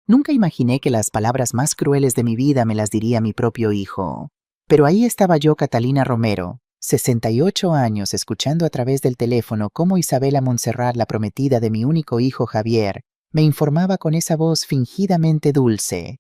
Nunca imaginé que las palabras más crueles de mi vida me las diría mi propio hijo. Pero ahí estaba yo, Catalina Romero, 68 años, escuchando a través del teléfono cómo Isabela Montserrat, la prometida de mi único hijo Javier, me informaba con esa voz fingidamente dulce.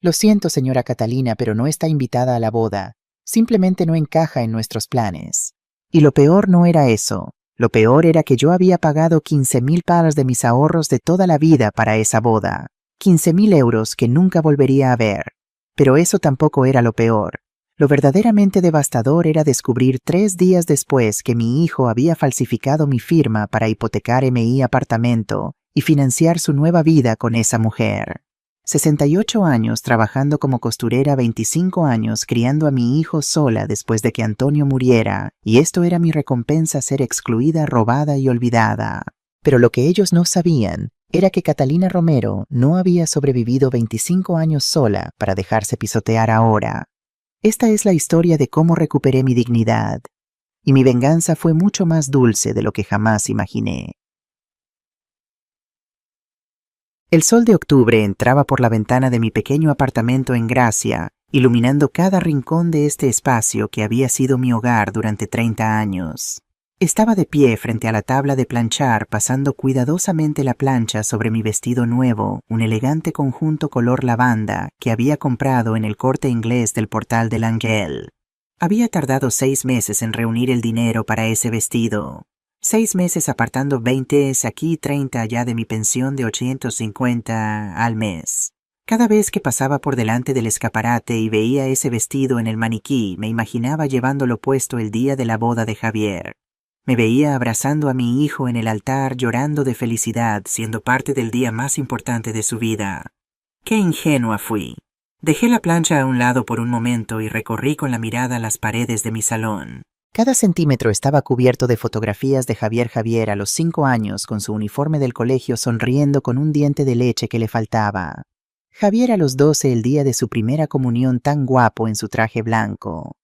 Lo siento, señora Catalina, pero no está invitada a la boda. Simplemente no encaja en nuestros planes. Y lo peor no era eso. Lo peor era que yo había pagado 15.000 pagas de mis ahorros de toda la vida para esa boda. 15.000 euros que nunca volvería a ver. Pero eso tampoco era lo peor. Lo verdaderamente devastador era descubrir 3 días después que mi hijo había falsificado mi firma para hipotecar MI apartamento y financiar su nueva vida con esa mujer. 68 años trabajando como costurera, 25 años criando a mi hijo sola después de que Antonio muriera, y esto era mi recompensa: ser excluida, robada y olvidada. Pero lo que ellos no sabían era que Catalina Romero no había sobrevivido 25 años sola para dejarse pisotear ahora. Esta es la historia de cómo recuperé mi dignidad, y mi venganza fue mucho más dulce de lo que jamás imaginé. El sol de octubre entraba por la ventana de mi pequeño apartamento en Gracia, iluminando cada rincón de este espacio que había sido mi hogar durante 30 años. Estaba de pie frente a la tabla de planchar, pasando cuidadosamente la plancha sobre mi vestido nuevo, un elegante conjunto color lavanda que había comprado en el Corte Inglés del Portal de l'Angel. Había tardado 6 meses en reunir el dinero para ese vestido. 6 meses apartando 20 aquí y 30 allá de mi pensión de 850 al mes. Cada vez que pasaba por delante del escaparate y veía ese vestido en el maniquí, me imaginaba llevándolo puesto el día de la boda de Javier. Me veía abrazando a mi hijo en el altar, llorando de felicidad, siendo parte del día más importante de su vida. ¡Qué ingenua fui! Dejé la plancha a un lado por un momento y recorrí con la mirada las paredes de mi salón. Cada centímetro estaba cubierto de fotografías de Javier a los 5 años, con su uniforme del colegio, sonriendo con un diente de leche que le faltaba. Javier a los 12, el día de su primera comunión, tan guapo en su traje blanco.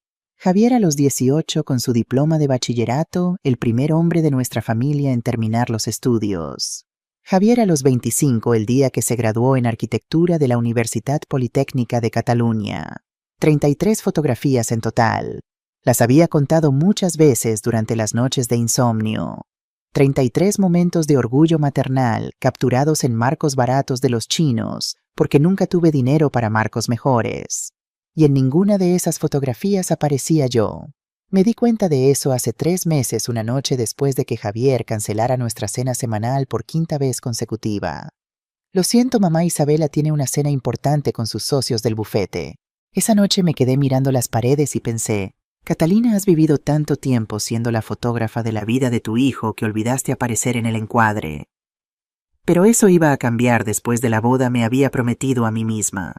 Javier a los 18, con su diploma de bachillerato, el primer hombre de nuestra familia en terminar los estudios. Javier a los 25, el día que se graduó en arquitectura de la Universitat Politécnica de Cataluña. 33 fotografías en total. Las había contado muchas veces durante las noches de insomnio. 33 momentos de orgullo maternal capturados en marcos baratos de los chinos, porque nunca tuve dinero para marcos mejores. Y en ninguna de esas fotografías aparecía yo. Me di cuenta de eso hace 3 meses, una noche después de que Javier cancelara nuestra cena semanal por 5ª vez consecutiva. Lo siento, mamá, Isabela tiene una cena importante con sus socios del bufete. Esa noche me quedé mirando las paredes y pensé: Catalina, has vivido tanto tiempo siendo la fotógrafa de la vida de tu hijo que olvidaste aparecer en el encuadre. Pero eso iba a cambiar después de la boda, me había prometido a mí misma.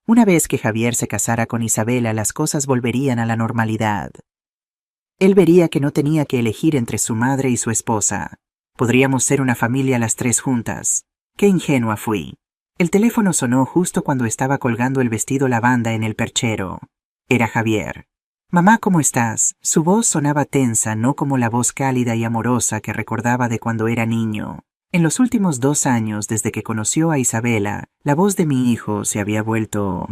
Una vez que Javier se casara con Isabela, las cosas volverían a la normalidad. Él vería que no tenía que elegir entre su madre y su esposa. Podríamos ser una familia las 3 juntas. ¡Qué ingenua fui! El teléfono sonó justo cuando estaba colgando el vestido lavanda en el perchero. Era Javier. «Mamá, ¿cómo estás?» Su voz sonaba tensa, no como la voz cálida y amorosa que recordaba de cuando era niño. En los últimos 2 años, desde que conoció a Isabela, la voz de mi hijo se había vuelto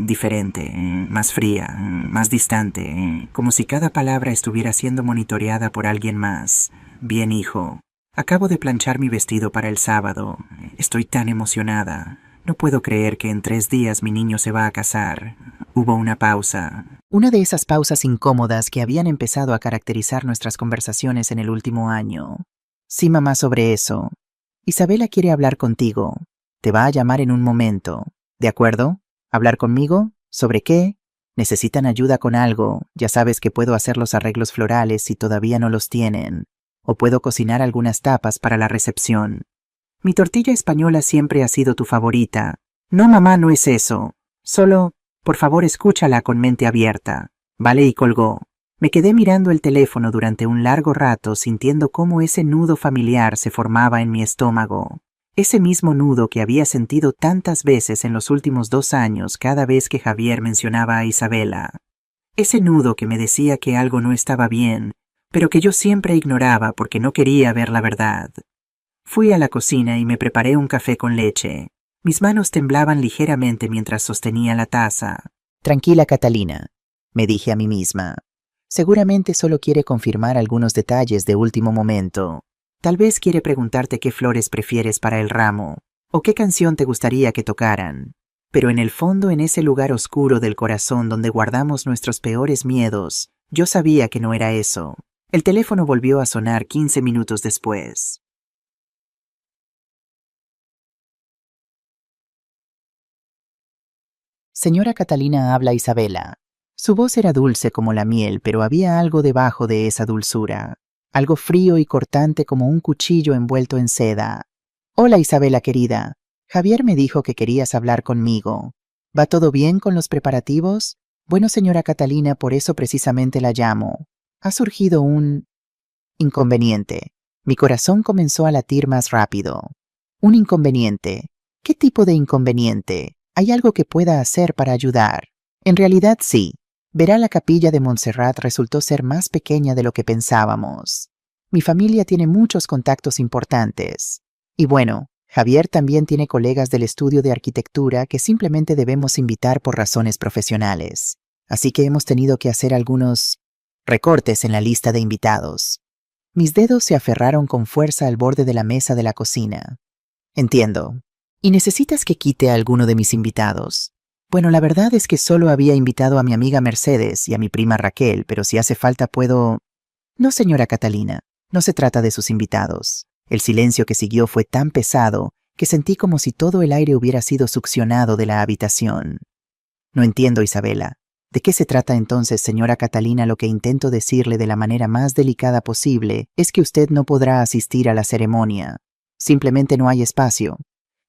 diferente, más fría, más distante, como si cada palabra estuviera siendo monitoreada por alguien más. «Bien, hijo. Acabo de planchar mi vestido para el sábado. Estoy tan emocionada. No puedo creer que en 3 días mi niño se va a casar». Hubo una pausa. Una de esas pausas incómodas que habían empezado a caracterizar nuestras conversaciones en el último año. «Sí, mamá, sobre eso. Isabela quiere hablar contigo. Te va a llamar en un momento. ¿De acuerdo? ¿Hablar conmigo? ¿Sobre qué? Necesitan ayuda con algo. Ya sabes que puedo hacer los arreglos florales si todavía no los tienen. O puedo cocinar algunas tapas para la recepción. Mi tortilla española siempre ha sido tu favorita». «No, mamá, no es eso. Solo, por favor, escúchala con mente abierta». «Vale», y colgó. Me quedé mirando el teléfono durante un largo rato, sintiendo cómo ese nudo familiar se formaba en mi estómago. Ese mismo nudo que había sentido tantas veces en los últimos 2 años cada vez que Javier mencionaba a Isabela. Ese nudo que me decía que algo no estaba bien, pero que yo siempre ignoraba porque no quería ver la verdad. Fui a la cocina y me preparé un café con leche. Mis manos temblaban ligeramente mientras sostenía la taza. Tranquila, Catalina, me dije a mí misma. Seguramente solo quiere confirmar algunos detalles de último momento. Tal vez quiere preguntarte qué flores prefieres para el ramo, o qué canción te gustaría que tocaran. Pero en el fondo, en ese lugar oscuro del corazón donde guardamos nuestros peores miedos, yo sabía que no era eso. El teléfono volvió a sonar 15 minutos después. Señora Catalina, habla Isabela. Su voz era dulce como la miel, pero había algo debajo de esa dulzura. Algo frío y cortante como un cuchillo envuelto en seda. Hola Isabela querida. Javier me dijo que querías hablar conmigo. ¿Va todo bien con los preparativos? Bueno, señora Catalina, por eso precisamente la llamo. Ha surgido un inconveniente. Mi corazón comenzó a latir más rápido. Un inconveniente. ¿Qué tipo de inconveniente? ¿Hay algo que pueda hacer para ayudar? En realidad sí. Verá, la capilla de Montserrat resultó ser más pequeña de lo que pensábamos. Mi familia tiene muchos contactos importantes. Y bueno, Javier también tiene colegas del estudio de arquitectura que simplemente debemos invitar por razones profesionales. Así que hemos tenido que hacer algunos recortes en la lista de invitados. Mis dedos se aferraron con fuerza al borde de la mesa de la cocina. Entiendo. ¿Y necesitas que quite a alguno de mis invitados? Bueno, la verdad es que solo había invitado a mi amiga Mercedes y a mi prima Raquel, pero si hace falta puedo... No, señora Catalina, no se trata de sus invitados. El silencio que siguió fue tan pesado que sentí como si todo el aire hubiera sido succionado de la habitación. No entiendo, Isabela. ¿De qué se trata entonces, señora Catalina? Lo que intento decirle de la manera más delicada posible es que usted no podrá asistir a la ceremonia. Simplemente no hay espacio.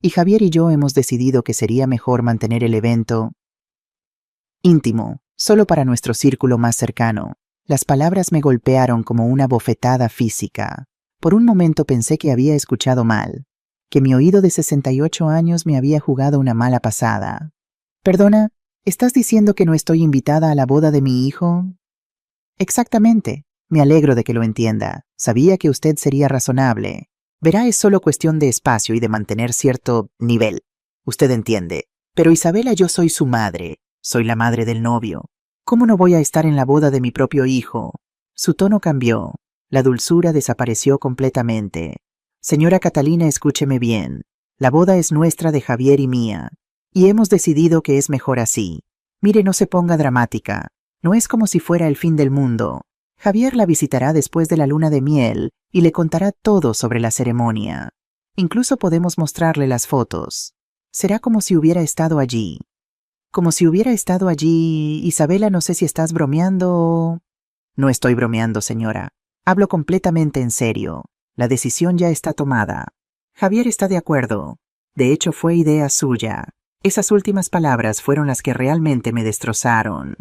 Y Javier y yo hemos decidido que sería mejor mantener el evento íntimo, solo para nuestro círculo más cercano. Las palabras me golpearon como una bofetada física. Por un momento pensé que había escuchado mal, que mi oído de 68 años me había jugado una mala pasada. Perdona, ¿estás diciendo que no estoy invitada a la boda de mi hijo? Exactamente. Me alegro de que lo entienda. Sabía que usted sería razonable. Verá, es solo cuestión de espacio y de mantener cierto nivel. Usted entiende. Pero Isabela, yo soy su madre. Soy la madre del novio. ¿Cómo no voy a estar en la boda de mi propio hijo? Su tono cambió. La dulzura desapareció completamente. Señora Catalina, escúcheme bien. La boda es nuestra, de Javier y mía. Y hemos decidido que es mejor así. Mire, no se ponga dramática. No es como si fuera el fin del mundo. Javier la visitará después de la luna de miel y le contará todo sobre la ceremonia. Incluso podemos mostrarle las fotos. Será como si hubiera estado allí. Como si hubiera estado allí. Isabela, no sé si estás bromeando o... No estoy bromeando, señora. Hablo completamente en serio. La decisión ya está tomada. Javier está de acuerdo. De hecho, fue idea suya. Esas últimas palabras fueron las que realmente me destrozaron.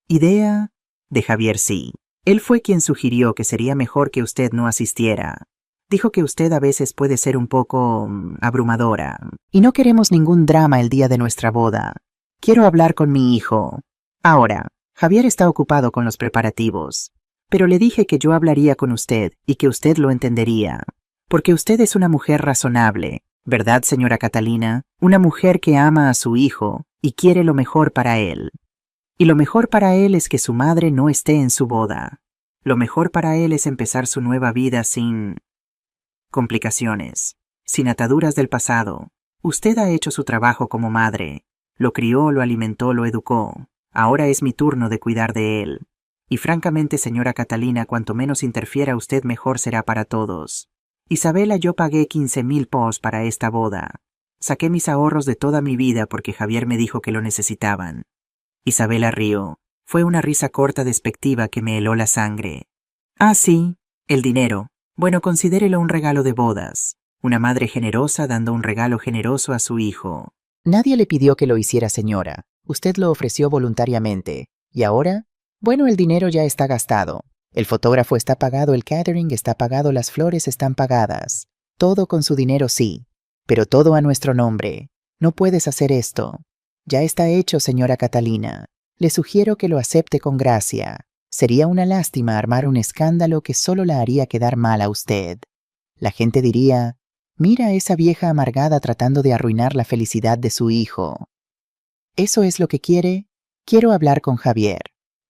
Idea de Javier, sí. Él fue quien sugirió que sería mejor que usted no asistiera. Dijo que usted a veces puede ser un poco abrumadora. Y no queremos ningún drama el día de nuestra boda. Quiero hablar con mi hijo. Ahora, Javier está ocupado con los preparativos. Pero le dije que yo hablaría con usted y que usted lo entendería. Porque usted es una mujer razonable, ¿verdad, señora Catalina? Una mujer que ama a su hijo y quiere lo mejor para él. Y lo mejor para él es que su madre no esté en su boda. Lo mejor para él es empezar su nueva vida sin complicaciones, sin ataduras del pasado. Usted ha hecho su trabajo como madre. Lo crió, lo alimentó, lo educó. Ahora es mi turno de cuidar de él. Y francamente, señora Catalina, cuanto menos interfiera usted, mejor será para todos. Isabela, yo pagué 15,000 pos para esta boda. Saqué mis ahorros de toda mi vida porque Javier me dijo que lo necesitaban. Isabela rió. Fue una risa corta despectiva que me heló la sangre. Ah, sí, el dinero. Bueno, considérelo un regalo de bodas. Una madre generosa dando un regalo generoso a su hijo. Nadie le pidió que lo hiciera, señora. Usted lo ofreció voluntariamente. ¿Y ahora? Bueno, el dinero ya está gastado. El fotógrafo está pagado, el catering está pagado, las flores están pagadas. Todo con su dinero, sí. Pero todo a nuestro nombre. No puedes hacer esto. Ya está hecho, señora Catalina. Le sugiero que lo acepte con gracia. Sería una lástima armar un escándalo que solo la haría quedar mal a usted. La gente diría, Mira a esa vieja amargada tratando de arruinar la felicidad de su hijo. ¿Eso es lo que quiere? Quiero hablar con Javier.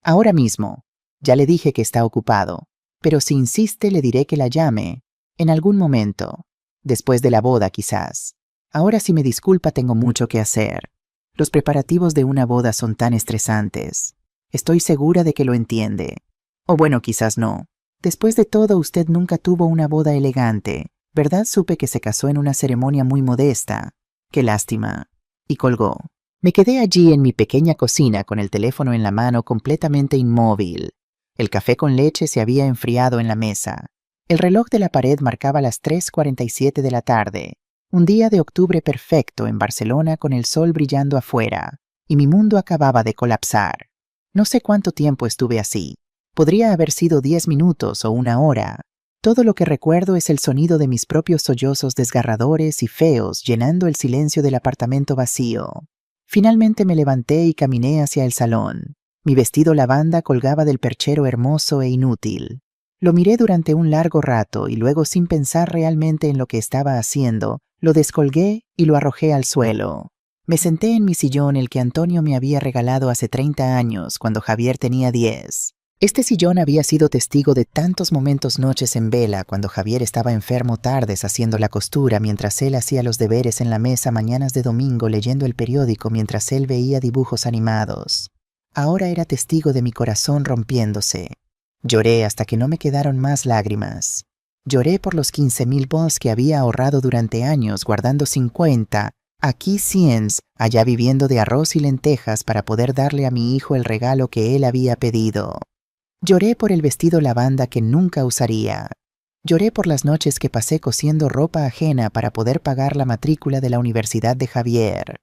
Ahora mismo. Ya le dije que está ocupado. Pero si insiste le diré que la llame. En algún momento. Después de la boda quizás. Ahora si me disculpa tengo mucho que hacer. Los preparativos de una boda son tan estresantes. Estoy segura de que lo entiende. O bueno, quizás no. Después de todo usted nunca tuvo una boda elegante. ¿Verdad? Supe que se casó en una ceremonia muy modesta. Qué lástima. Y colgó. Me quedé allí en mi pequeña cocina con el teléfono en la mano completamente inmóvil. El café con leche se había enfriado en la mesa. El reloj de la pared marcaba las 3:47 de la tarde. Un día de octubre perfecto en Barcelona con el sol brillando afuera, y mi mundo acababa de colapsar. No sé cuánto tiempo estuve así. Podría haber sido 10 minutos o una hora. Todo lo que recuerdo es el sonido de mis propios sollozos desgarradores y feos llenando el silencio del apartamento vacío. Finalmente me levanté y caminé hacia el salón. Mi vestido lavanda colgaba del perchero hermoso e inútil. Lo miré durante un largo rato y luego, sin pensar realmente en lo que estaba haciendo, lo descolgué y lo arrojé al suelo. Me senté en mi sillón, el que Antonio me había regalado hace 30 años, cuando Javier tenía 10. Este sillón había sido testigo de tantos momentos noches en vela, cuando Javier estaba enfermo, tardes haciendo la costura mientras él hacía los deberes en la mesa, mañanas de domingo leyendo el periódico mientras él veía dibujos animados. Ahora era testigo de mi corazón rompiéndose. Lloré hasta que no me quedaron más lágrimas. Lloré por los 15,000 bols que había ahorrado durante años, guardando 50, aquí 100, allá viviendo de arroz y lentejas para poder darle a mi hijo el regalo que él había pedido. Lloré por el vestido lavanda que nunca usaría. Lloré por las noches que pasé cosiendo ropa ajena para poder pagar la matrícula de la Universidad de Javier.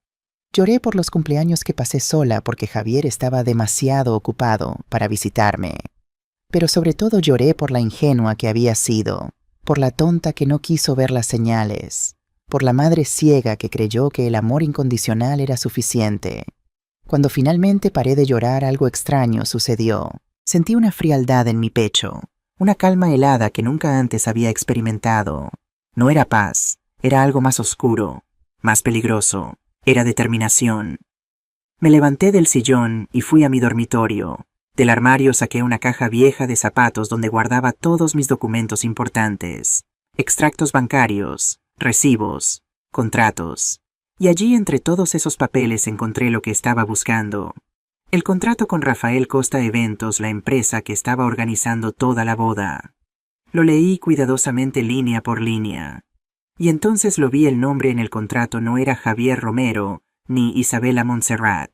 Lloré por los cumpleaños que pasé sola porque Javier estaba demasiado ocupado para visitarme. Pero sobre todo lloré por la ingenua que había sido, por la tonta que no quiso ver las señales, por la madre ciega que creyó que el amor incondicional era suficiente. Cuando finalmente paré de llorar, algo extraño sucedió. Sentí una frialdad en mi pecho, una calma helada que nunca antes había experimentado. No era paz, era algo más oscuro, más peligroso, era determinación. Me levanté del sillón y fui a mi dormitorio. Del armario saqué una caja vieja de zapatos donde guardaba todos mis documentos importantes, extractos bancarios, recibos, contratos. Y allí entre todos esos papeles encontré lo que estaba buscando. El contrato con Rafael Costa Eventos, la empresa que estaba organizando toda la boda. Lo leí cuidadosamente línea por línea. Y entonces lo vi, el nombre en el contrato no era Javier Romero ni Isabela Montserrat.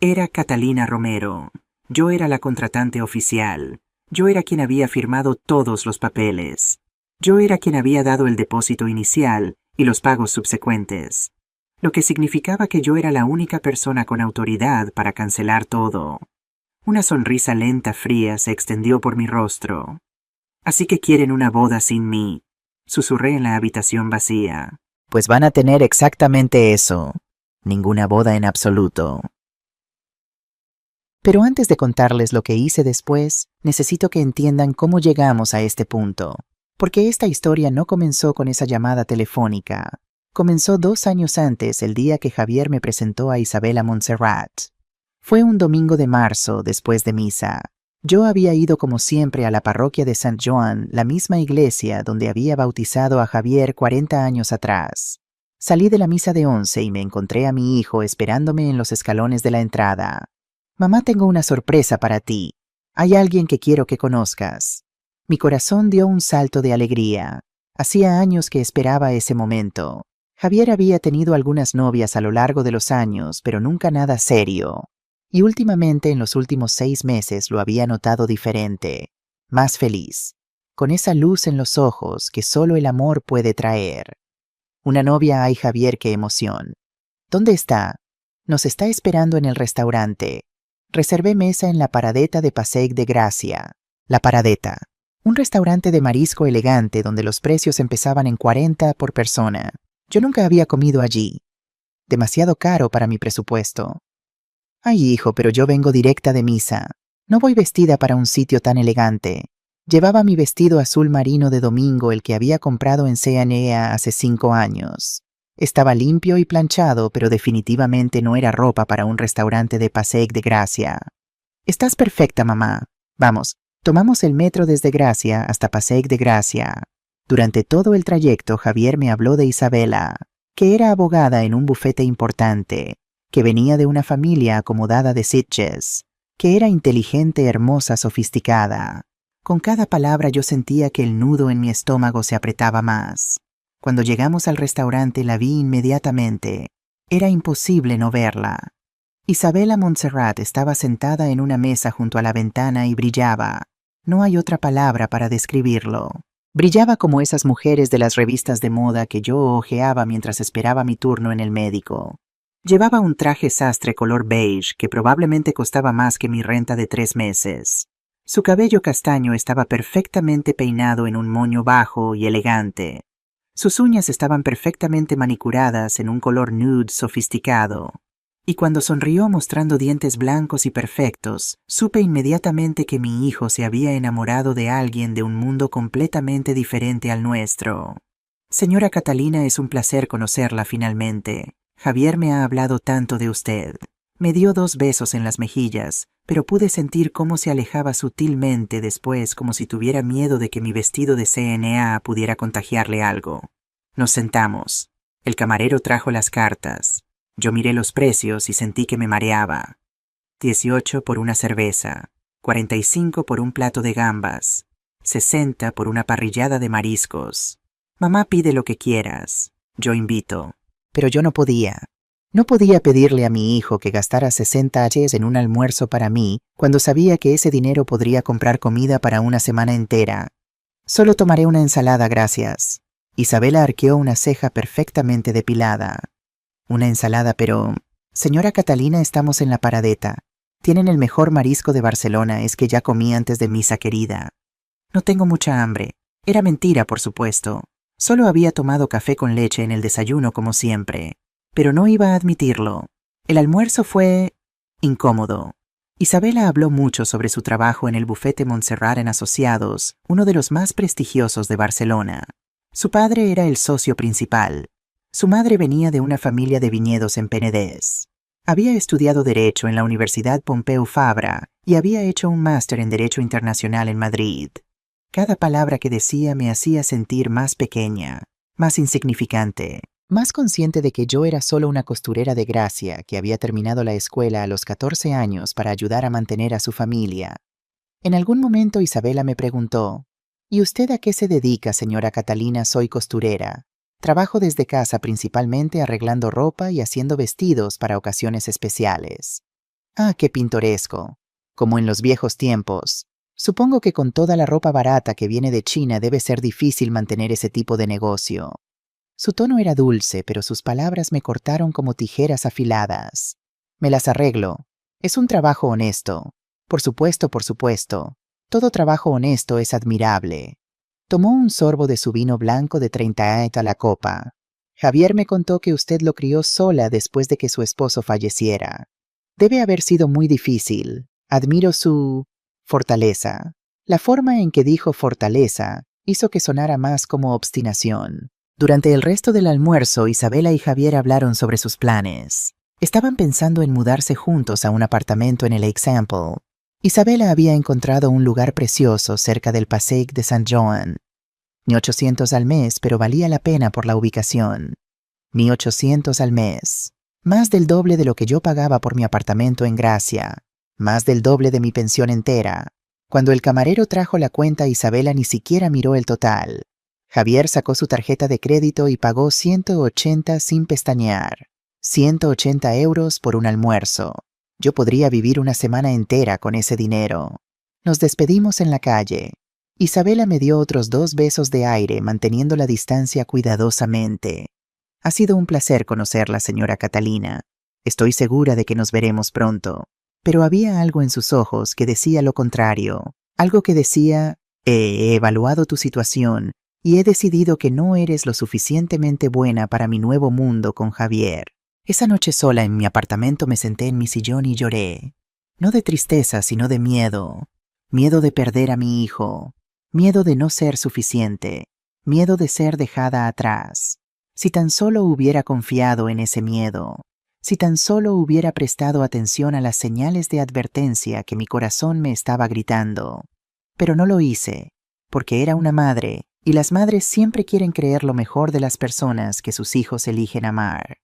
Era Catalina Romero. Yo era la contratante oficial. Yo era quien había firmado todos los papeles. Yo era quien había dado el depósito inicial y los pagos subsecuentes. Lo que significaba que yo era la única persona con autoridad para cancelar todo. Una sonrisa lenta, fría, se extendió por mi rostro. Así que quieren una boda sin mí, susurré en la habitación vacía. Pues van a tener exactamente eso. Ninguna boda en absoluto. Pero antes de contarles lo que hice después, necesito que entiendan cómo llegamos a este punto. Porque esta historia no comenzó con esa llamada telefónica. Comenzó 2 años antes, el día que Javier me presentó a Isabela Montserrat. Fue un domingo de marzo, después de misa. Yo había ido como siempre a la parroquia de Sant Joan, la misma iglesia donde había bautizado a Javier 40 años atrás. Salí de la misa de 11 y me encontré a mi hijo esperándome en los escalones de la entrada. «Mamá, tengo una sorpresa para ti. Hay alguien que quiero que conozcas». Mi corazón dio un salto de alegría. Hacía años que esperaba ese momento. Javier había tenido algunas novias a lo largo de los años, pero nunca nada serio. Y últimamente, en los últimos 6 meses, lo había notado diferente, más feliz, con esa luz en los ojos que solo el amor puede traer. Una novia, ay Javier, qué emoción. ¿Dónde está? Nos está esperando en el restaurante. Reservé mesa en la Paradeta de Passeig de Gràcia. La Paradeta, un restaurante de marisco elegante donde los precios empezaban en 40 por persona. Yo nunca había comido allí. Demasiado caro para mi presupuesto. Ay, hijo, pero yo vengo directa de misa. No voy vestida para un sitio tan elegante. Llevaba mi vestido azul marino de domingo, el que había comprado en C&A hace 5 años. Estaba limpio y planchado, pero definitivamente no era ropa para un restaurante de Passaic de Gracia. Estás perfecta, mamá. Vamos, tomamos el metro desde Gracia hasta Passaic de Gracia. Durante todo el trayecto, Javier me habló de Isabela, que era abogada en un bufete importante, que venía de una familia acomodada de Sitges, que era inteligente, hermosa, sofisticada. Con cada palabra yo sentía que el nudo en mi estómago se apretaba más. Cuando llegamos al restaurante la vi inmediatamente. Era imposible no verla. Isabela Montserrat estaba sentada en una mesa junto a la ventana y brillaba. No hay otra palabra para describirlo. Brillaba como esas mujeres de las revistas de moda que yo hojeaba mientras esperaba mi turno en el médico. Llevaba un traje sastre color beige que probablemente costaba más que mi renta de 3 meses. Su cabello castaño estaba perfectamente peinado en un moño bajo y elegante. Sus uñas estaban perfectamente manicuradas en un color nude sofisticado. Y cuando sonrió mostrando dientes blancos y perfectos, supe inmediatamente que mi hijo se había enamorado de alguien de un mundo completamente diferente al nuestro. Señora Catalina, es un placer conocerla finalmente. Javier me ha hablado tanto de usted. Me dio 2 besos en las mejillas, pero pude sentir cómo se alejaba sutilmente después, como si tuviera miedo de que mi vestido de C&A pudiera contagiarle algo. Nos sentamos. El camarero trajo las cartas. Yo miré los precios y sentí que me mareaba. 18 por una cerveza, 45 por un plato de gambas, 60 por una parrillada de mariscos. Mamá, pide lo que quieras. Yo invito. Pero yo no podía. No podía pedirle a mi hijo que gastara 60 $, en un almuerzo para mí, cuando sabía que ese dinero podría comprar comida para una semana entera. Solo tomaré una ensalada, gracias. Isabela arqueó una ceja perfectamente depilada. Una ensalada, pero... Señora Catalina, estamos en la Paradeta. Tienen el mejor marisco de Barcelona, es que ya comí antes de misa, querida. No tengo mucha hambre. Era mentira, por supuesto. Solo había tomado café con leche en el desayuno como siempre. Pero no iba a admitirlo. El almuerzo fue... incómodo. Isabela habló mucho sobre su trabajo en el bufete Montserrat en Asociados, uno de los más prestigiosos de Barcelona. Su padre era el socio principal. Su madre venía de una familia de viñedos en Penedès. Había estudiado Derecho en la Universidad Pompeu Fabra y había hecho un máster en Derecho Internacional en Madrid. Cada palabra que decía me hacía sentir más pequeña, más insignificante, más consciente de que yo era solo una costurera de Gracia que había terminado la escuela a los 14 años para ayudar a mantener a su familia. En algún momento Isabela me preguntó, ¿y usted a qué se dedica, señora Catalina? Soy costurera. Trabajo desde casa principalmente arreglando ropa y haciendo vestidos para ocasiones especiales. Ah, qué pintoresco. Como en los viejos tiempos. Supongo que con toda la ropa barata que viene de China debe ser difícil mantener ese tipo de negocio. Su tono era dulce, pero sus palabras me cortaron como tijeras afiladas. Me las arreglo. Es un trabajo honesto. Por supuesto, por supuesto. Todo trabajo honesto es admirable. Tomó un sorbo de su vino blanco de 30 a la copa. Javier me contó que usted lo crió sola después de que su esposo falleciera. Debe haber sido muy difícil. Admiro su... fortaleza. La forma en que dijo fortaleza hizo que sonara más como obstinación. Durante el resto del almuerzo, Isabela y Javier hablaron sobre sus planes. Estaban pensando en mudarse juntos a un apartamento en el Example. Isabela había encontrado un lugar precioso cerca del Passaic de Saint-Joan. 1,800 al mes, pero valía la pena por la ubicación. 1,800 al mes. Más del doble de lo que yo pagaba por mi apartamento en Gracia. Más del doble de mi pensión entera. Cuando el camarero trajo la cuenta, Isabela ni siquiera miró el total. Javier sacó su tarjeta de crédito y pagó 180 sin pestañear. 180 € por un almuerzo. Yo podría vivir una semana entera con ese dinero. Nos despedimos en la calle. Isabela me dio otros 2 besos de aire, manteniendo la distancia cuidadosamente. Ha sido un placer conocerla, señora Catalina. Estoy segura de que nos veremos pronto. Pero había algo en sus ojos que decía lo contrario. Algo que decía, he evaluado tu situación y he decidido que no eres lo suficientemente buena para mi nuevo mundo con Javier. Esa noche sola en mi apartamento me senté en mi sillón y lloré. No de tristeza, sino de miedo. Miedo de perder a mi hijo. Miedo de no ser suficiente. Miedo de ser dejada atrás. Si tan solo hubiera confiado en ese miedo. Si tan solo hubiera prestado atención a las señales de advertencia que mi corazón me estaba gritando. Pero no lo hice, porque era una madre, y las madres siempre quieren creer lo mejor de las personas que sus hijos eligen amar.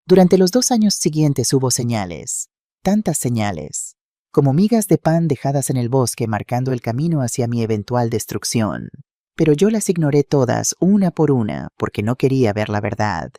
Durante los 2 años siguientes hubo señales, tantas señales, como migas de pan dejadas en el bosque marcando el camino hacia mi eventual destrucción. Pero yo las ignoré todas una por una porque no quería ver la verdad.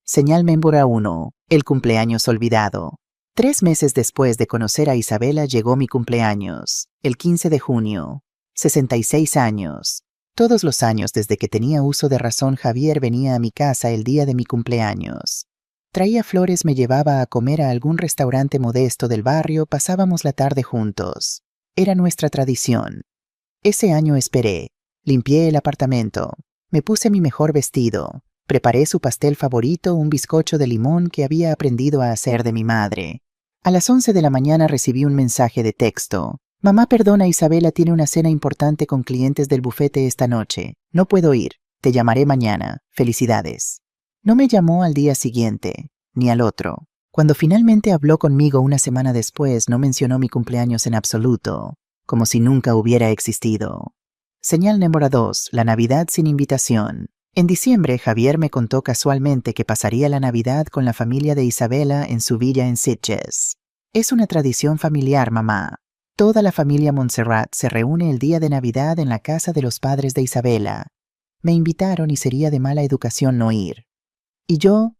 Señal Mémbora 1, el cumpleaños olvidado. 3 meses después de conocer a Isabela llegó mi cumpleaños, el 15 de junio. 66 años. Todos los años desde que tenía uso de razón Javier venía a mi casa el día de mi cumpleaños. Traía flores, me llevaba a comer a algún restaurante modesto del barrio, pasábamos la tarde juntos. Era nuestra tradición. Ese año esperé. Limpié el apartamento. Me puse mi mejor vestido. Preparé su pastel favorito, un bizcocho de limón que había aprendido a hacer de mi madre. A las 11 de la mañana recibí un mensaje de texto. Mamá, perdona, Isabela tiene una cena importante con clientes del bufete esta noche. No puedo ir. Te llamaré mañana. Felicidades. No me llamó al día siguiente, ni al otro. Cuando finalmente habló conmigo una semana después, no mencionó mi cumpleaños en absoluto, como si nunca hubiera existido. Señal número 2, la Navidad sin invitación. En diciembre, Javier me contó casualmente que pasaría la Navidad con la familia de Isabela en su villa en Sitges. Es una tradición familiar, mamá. Toda la familia Montserrat se reúne el día de Navidad en la casa de los padres de Isabela. Me invitaron y sería de mala educación no ir. ¿Y yo?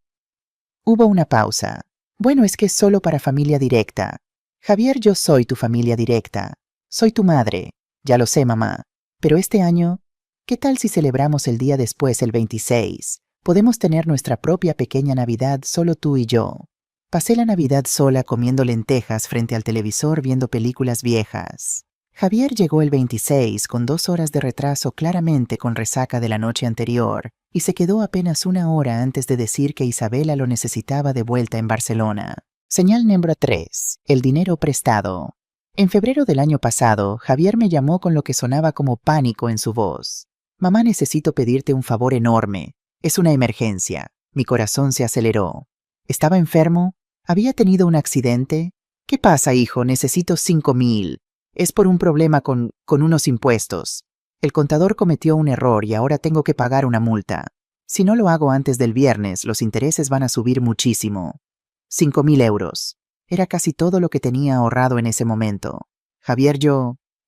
Hubo una pausa. Bueno, es que es solo para familia directa. Javier, yo soy tu familia directa. Soy tu madre. Ya lo sé, mamá. Pero este año, ¿qué tal si celebramos el día después, el 26? Podemos tener nuestra propia pequeña Navidad solo tú y yo. Pasé la Navidad sola comiendo lentejas frente al televisor viendo películas viejas. Javier llegó el 26 con 2 horas de retraso, claramente con resaca de la noche anterior, y se quedó apenas 1 hora antes de decir que Isabela lo necesitaba de vuelta en Barcelona. Señal número 3. El dinero prestado. En febrero del año pasado, Javier me llamó con lo que sonaba como pánico en su voz. Mamá, necesito pedirte un favor enorme. Es una emergencia. Mi corazón se aceleró. ¿Estaba enfermo? ¿Había tenido un accidente? ¿Qué pasa, hijo? Necesito 5,000. Es por un problema con unos impuestos. El contador cometió un error y ahora tengo que pagar una multa. Si no lo hago antes del viernes, los intereses van a subir muchísimo. 5,000 euros. Era casi todo lo que tenía ahorrado en ese momento. Javier,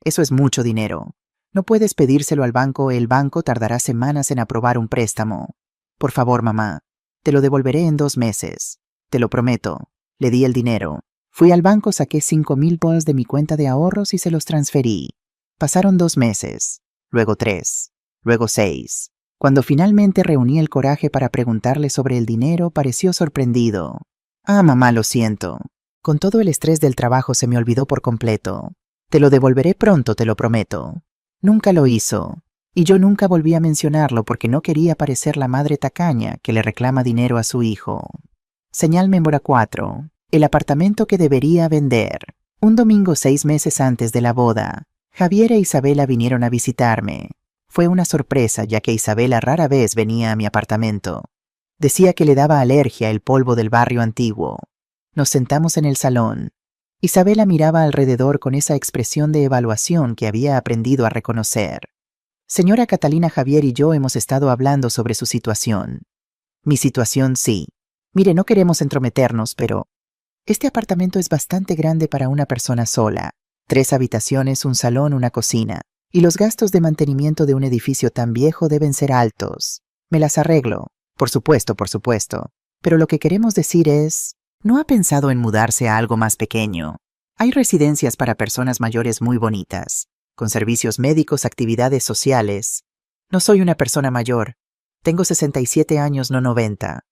eso es mucho dinero. No puedes pedírselo al banco, el banco tardará semanas en aprobar un préstamo. Por favor, mamá, te lo devolveré en 2 meses. Te lo prometo. Le di el dinero. Fui al banco, saqué 5,000 bolas de mi cuenta de ahorros y se los transferí. Pasaron 2 meses, luego 3, luego 6. Cuando finalmente reuní el coraje para preguntarle sobre el dinero, pareció sorprendido. Ah, mamá, lo siento. Con todo el estrés del trabajo se me olvidó por completo. Te lo devolveré pronto, te lo prometo. Nunca lo hizo. Y yo nunca volví a mencionarlo porque no quería parecer la madre tacaña que le reclama dinero a su hijo. Señal Mémbora 4. El apartamento que debería vender. Un domingo 6 meses antes de la boda, Javier e Isabela vinieron a visitarme. Fue una sorpresa ya que Isabela rara vez venía a mi apartamento. Decía que le daba alergia el polvo del barrio antiguo. Nos sentamos en el salón. Isabela miraba alrededor con esa expresión de evaluación que había aprendido a reconocer. Señora Catalina, Javier y yo hemos estado hablando sobre su situación. Mi situación, sí. Mire, no queremos entrometernos, pero este apartamento es bastante grande para una persona sola. 3 habitaciones, un salón, una cocina. Y los gastos de mantenimiento de un edificio tan viejo deben ser altos. Me las arreglo. Por supuesto. Pero lo que queremos decir es, ¿no ha pensado en mudarse a algo más pequeño? Hay residencias para personas mayores muy bonitas, con servicios médicos, actividades sociales. No soy una persona mayor. Tengo 67 años, no 90.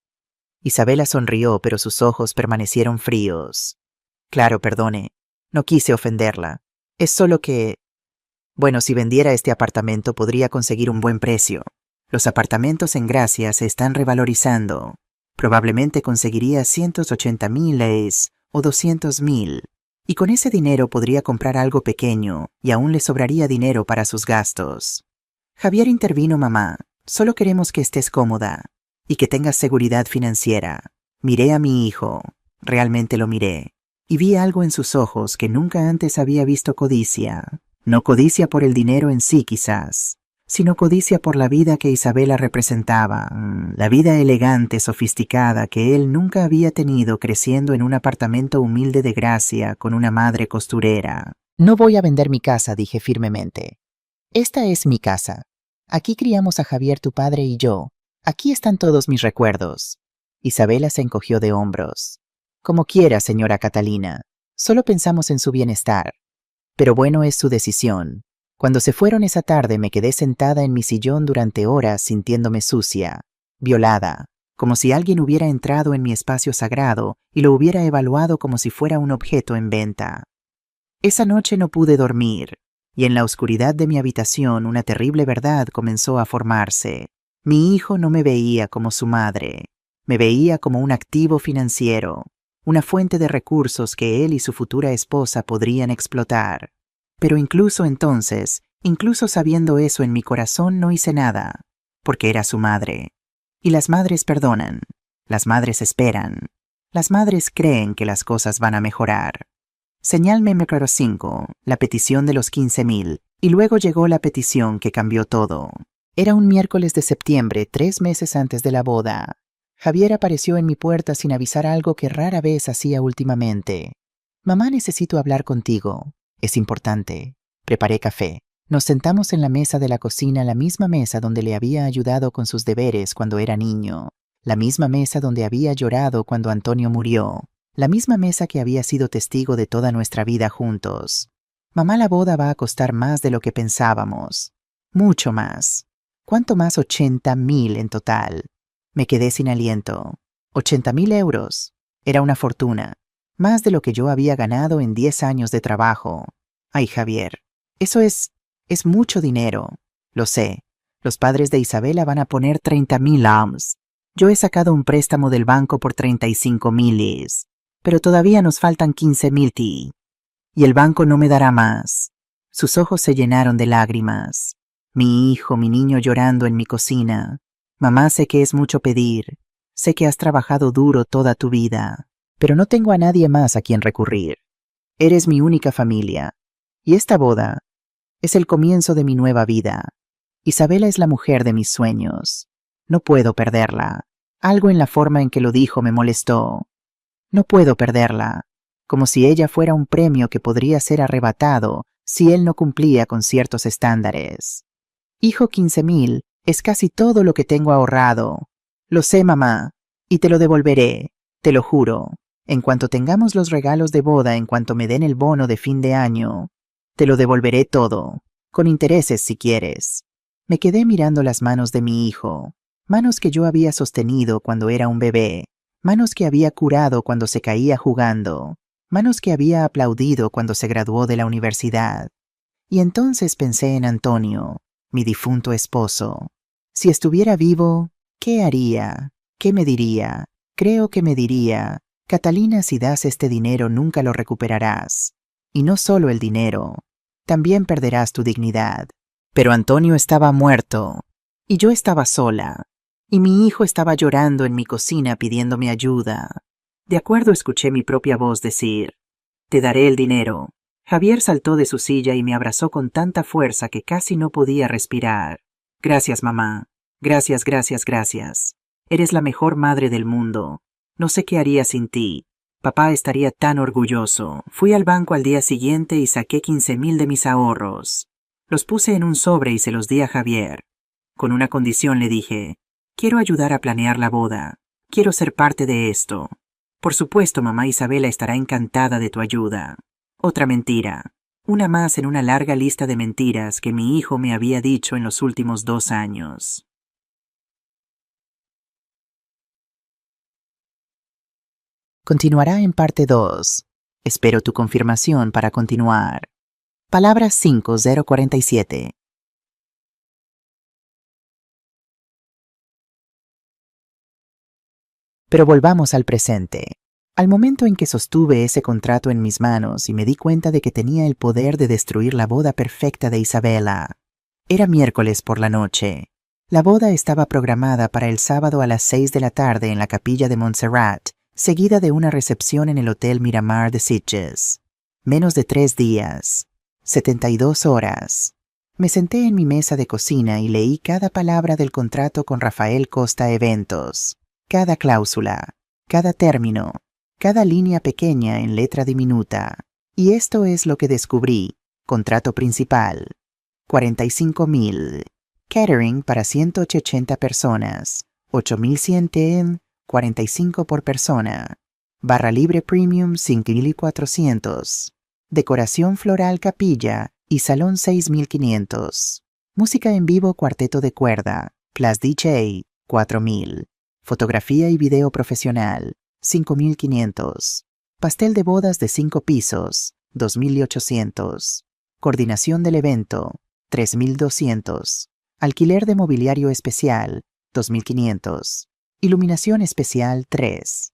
Isabela sonrió, pero sus ojos permanecieron fríos. Claro, perdone. No quise ofenderla. Es solo que... Bueno, si vendiera este apartamento podría conseguir un buen precio. Los apartamentos en Gracia se están revalorizando. Probablemente conseguiría 180,000 o 200,000. Y con ese dinero podría comprar algo pequeño y aún le sobraría dinero para sus gastos. Javier intervino: mamá, solo queremos que estés cómoda y que tengas seguridad financiera. Miré a mi hijo, realmente lo miré, y vi algo en sus ojos que nunca antes había visto: codicia. No codicia por el dinero en sí quizás, sino codicia por la vida que Isabela representaba, la vida elegante, sofisticada que él nunca había tenido creciendo en un apartamento humilde de Gracia con una madre costurera. No voy a vender mi casa, dije firmemente. Esta es mi casa. Aquí criamos a Javier, tu padre, y yo. Aquí están todos mis recuerdos. Isabela se encogió de hombros. Como quiera, señora Catalina. Solo pensamos en su bienestar. Pero bueno, es su decisión. Cuando se fueron esa tarde me quedé sentada en mi sillón durante horas sintiéndome sucia, violada, como si alguien hubiera entrado en mi espacio sagrado y lo hubiera evaluado como si fuera un objeto en venta. Esa noche no pude dormir, y en la oscuridad de mi habitación una terrible verdad comenzó a formarse. Mi hijo no me veía como su madre, me veía como un activo financiero, una fuente de recursos que él y su futura esposa podrían explotar. Pero incluso entonces, incluso sabiendo eso en mi corazón, no hice nada, porque era su madre. Y las madres perdonan, las madres esperan, las madres creen que las cosas van a mejorar. Señal número 5, la petición de los 15,000, y luego llegó la petición que cambió todo. Era un miércoles de septiembre, 3 meses antes de la boda. Javier apareció en mi puerta sin avisar, algo que rara vez hacía últimamente. Mamá, necesito hablar contigo. Es importante. Preparé café. Nos sentamos en la mesa de la cocina, la misma mesa donde le había ayudado con sus deberes cuando era niño, la misma mesa donde había llorado cuando Antonio murió, la misma mesa que había sido testigo de toda nuestra vida juntos. Mamá, la boda va a costar más de lo que pensábamos. Mucho más. ¿Cuánto más? 80,000 en total. Me quedé sin aliento. 80,000 euros. Era una fortuna. Más de lo que yo había ganado en 10 años de trabajo. Ay, Javier, eso es mucho dinero. Lo sé. Los padres de Isabela van a poner 30,000 AMS. Yo he sacado un préstamo del banco por 35,000, pero todavía nos faltan 15,000 T. Y el banco no me dará más. Sus ojos se llenaron de lágrimas. Mi hijo, mi niño llorando en mi cocina. Mamá, sé que es mucho pedir. Sé que has trabajado duro toda tu vida, pero no tengo a nadie más a quien recurrir. Eres mi única familia. Y esta boda es el comienzo de mi nueva vida. Isabela es la mujer de mis sueños. No puedo perderla. Algo en la forma en que lo dijo me molestó. No puedo perderla, como si ella fuera un premio que podría ser arrebatado si él no cumplía con ciertos estándares. Hijo, 15,000 es casi todo lo que tengo ahorrado. Lo sé, mamá, y te lo devolveré, te lo juro. En cuanto tengamos los regalos de boda, en cuanto me den el bono de fin de año, te lo devolveré todo, con intereses si quieres. Me quedé mirando las manos de mi hijo, manos que yo había sostenido cuando era un bebé, manos que había curado cuando se caía jugando, manos que había aplaudido cuando se graduó de la universidad. Y entonces pensé en Antonio, mi difunto esposo. Si estuviera vivo, ¿qué haría? ¿Qué me diría? Creo que me diría: Catalina, si das este dinero nunca lo recuperarás. Y no solo el dinero, también perderás tu dignidad. Pero Antonio estaba muerto, y yo estaba sola, y mi hijo estaba llorando en mi cocina pidiéndome ayuda. De acuerdo, escuché mi propia voz decir: te daré el dinero. Javier saltó de su silla y me abrazó con tanta fuerza que casi no podía respirar. Gracias, mamá. Gracias, gracias, gracias. Eres la mejor madre del mundo. No sé qué haría sin ti. Papá estaría tan orgulloso. Fui al banco al día siguiente y saqué 15,000 de mis ahorros. Los puse en un sobre y se los di a Javier. Con una condición, le dije: quiero ayudar a planear la boda. Quiero ser parte de esto. Por supuesto, mamá, Isabela estará encantada de tu ayuda. Otra mentira. Una más en una larga lista de mentiras que mi hijo me había dicho en los últimos 2 años. Continuará en parte 2. Espero tu confirmación para continuar. Palabra 5047. Pero volvamos al presente. Al momento en que sostuve ese contrato en mis manos y me di cuenta de que tenía el poder de destruir la boda perfecta de Isabella. Era miércoles por la noche. La boda estaba programada para el sábado a las 6 de la tarde en la capilla de Montserrat, seguida de una recepción en el Hotel Miramar de Sitges. Menos de 3 días. 72 horas. Me senté en mi mesa de cocina y leí cada palabra del contrato con Rafael Costa Eventos. Cada cláusula, cada término, cada línea pequeña en letra diminuta. Y esto es lo que descubrí. Contrato principal. 45,000. Catering para 180 personas. 8,100 45 por persona. Barra libre premium 5,400. Decoración floral capilla y salón 6,500. Música en vivo cuarteto de cuerda. Plus DJ 4,000. Fotografía y video profesional 5,500. Pastel de bodas de 5 pisos 2,800. Coordinación del evento 3,200. Alquiler de mobiliario especial 2,500. Iluminación especial 3.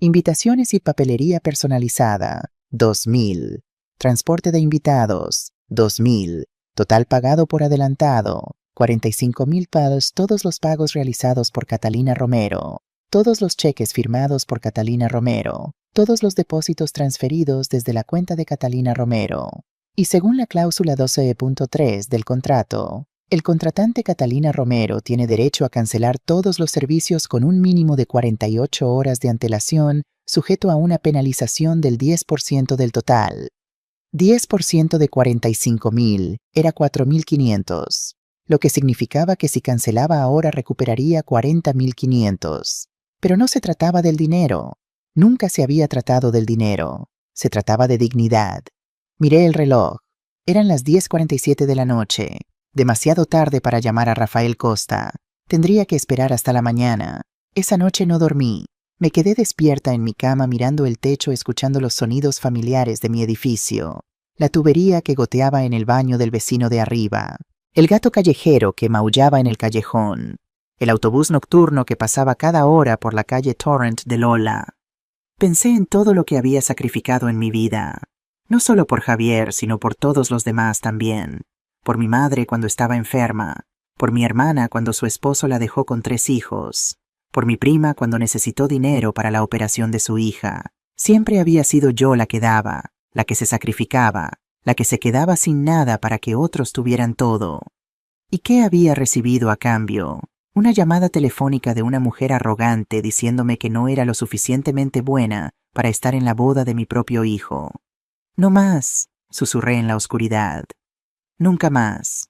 Invitaciones y papelería personalizada 2,000. Transporte de invitados 2,000. Total pagado por adelantado 45,000 pesos. Todos los pagos realizados por Catalina Romero. Todos los cheques firmados por Catalina Romero. Todos los depósitos transferidos desde la cuenta de Catalina Romero. Y según la cláusula 12.3 del contrato, el contratante Catalina Romero tiene derecho a cancelar todos los servicios con un mínimo de 48 horas de antelación, sujeto a una penalización del 10% del total. 10% de 45,000 era 4,500, lo que significaba que si cancelaba ahora recuperaría 40,500. Pero no se trataba del dinero. Nunca se había tratado del dinero. Se trataba de dignidad. Miré el reloj. Eran las 10:47 de la noche. Demasiado tarde para llamar a Rafael Costa. Tendría que esperar hasta la mañana. Esa noche no dormí. Me quedé despierta en mi cama mirando el techo, escuchando los sonidos familiares de mi edificio. La tubería que goteaba en el baño del vecino de arriba. El gato callejero que maullaba en el callejón. El autobús nocturno que pasaba cada hora por la calle Torrent de Lola. Pensé en todo lo que había sacrificado en mi vida. No solo por Javier, sino por todos los demás también. Por mi madre cuando estaba enferma. Por mi hermana cuando su esposo la dejó con 3 hijos. Por mi prima cuando necesitó dinero para la operación de su hija. Siempre había sido yo la que daba, la que se sacrificaba, la que se quedaba sin nada para que otros tuvieran todo. ¿Y qué había recibido a cambio? Una llamada telefónica de una mujer arrogante diciéndome que no era lo suficientemente buena para estar en la boda de mi propio hijo. No más, susurré en la oscuridad. Nunca más.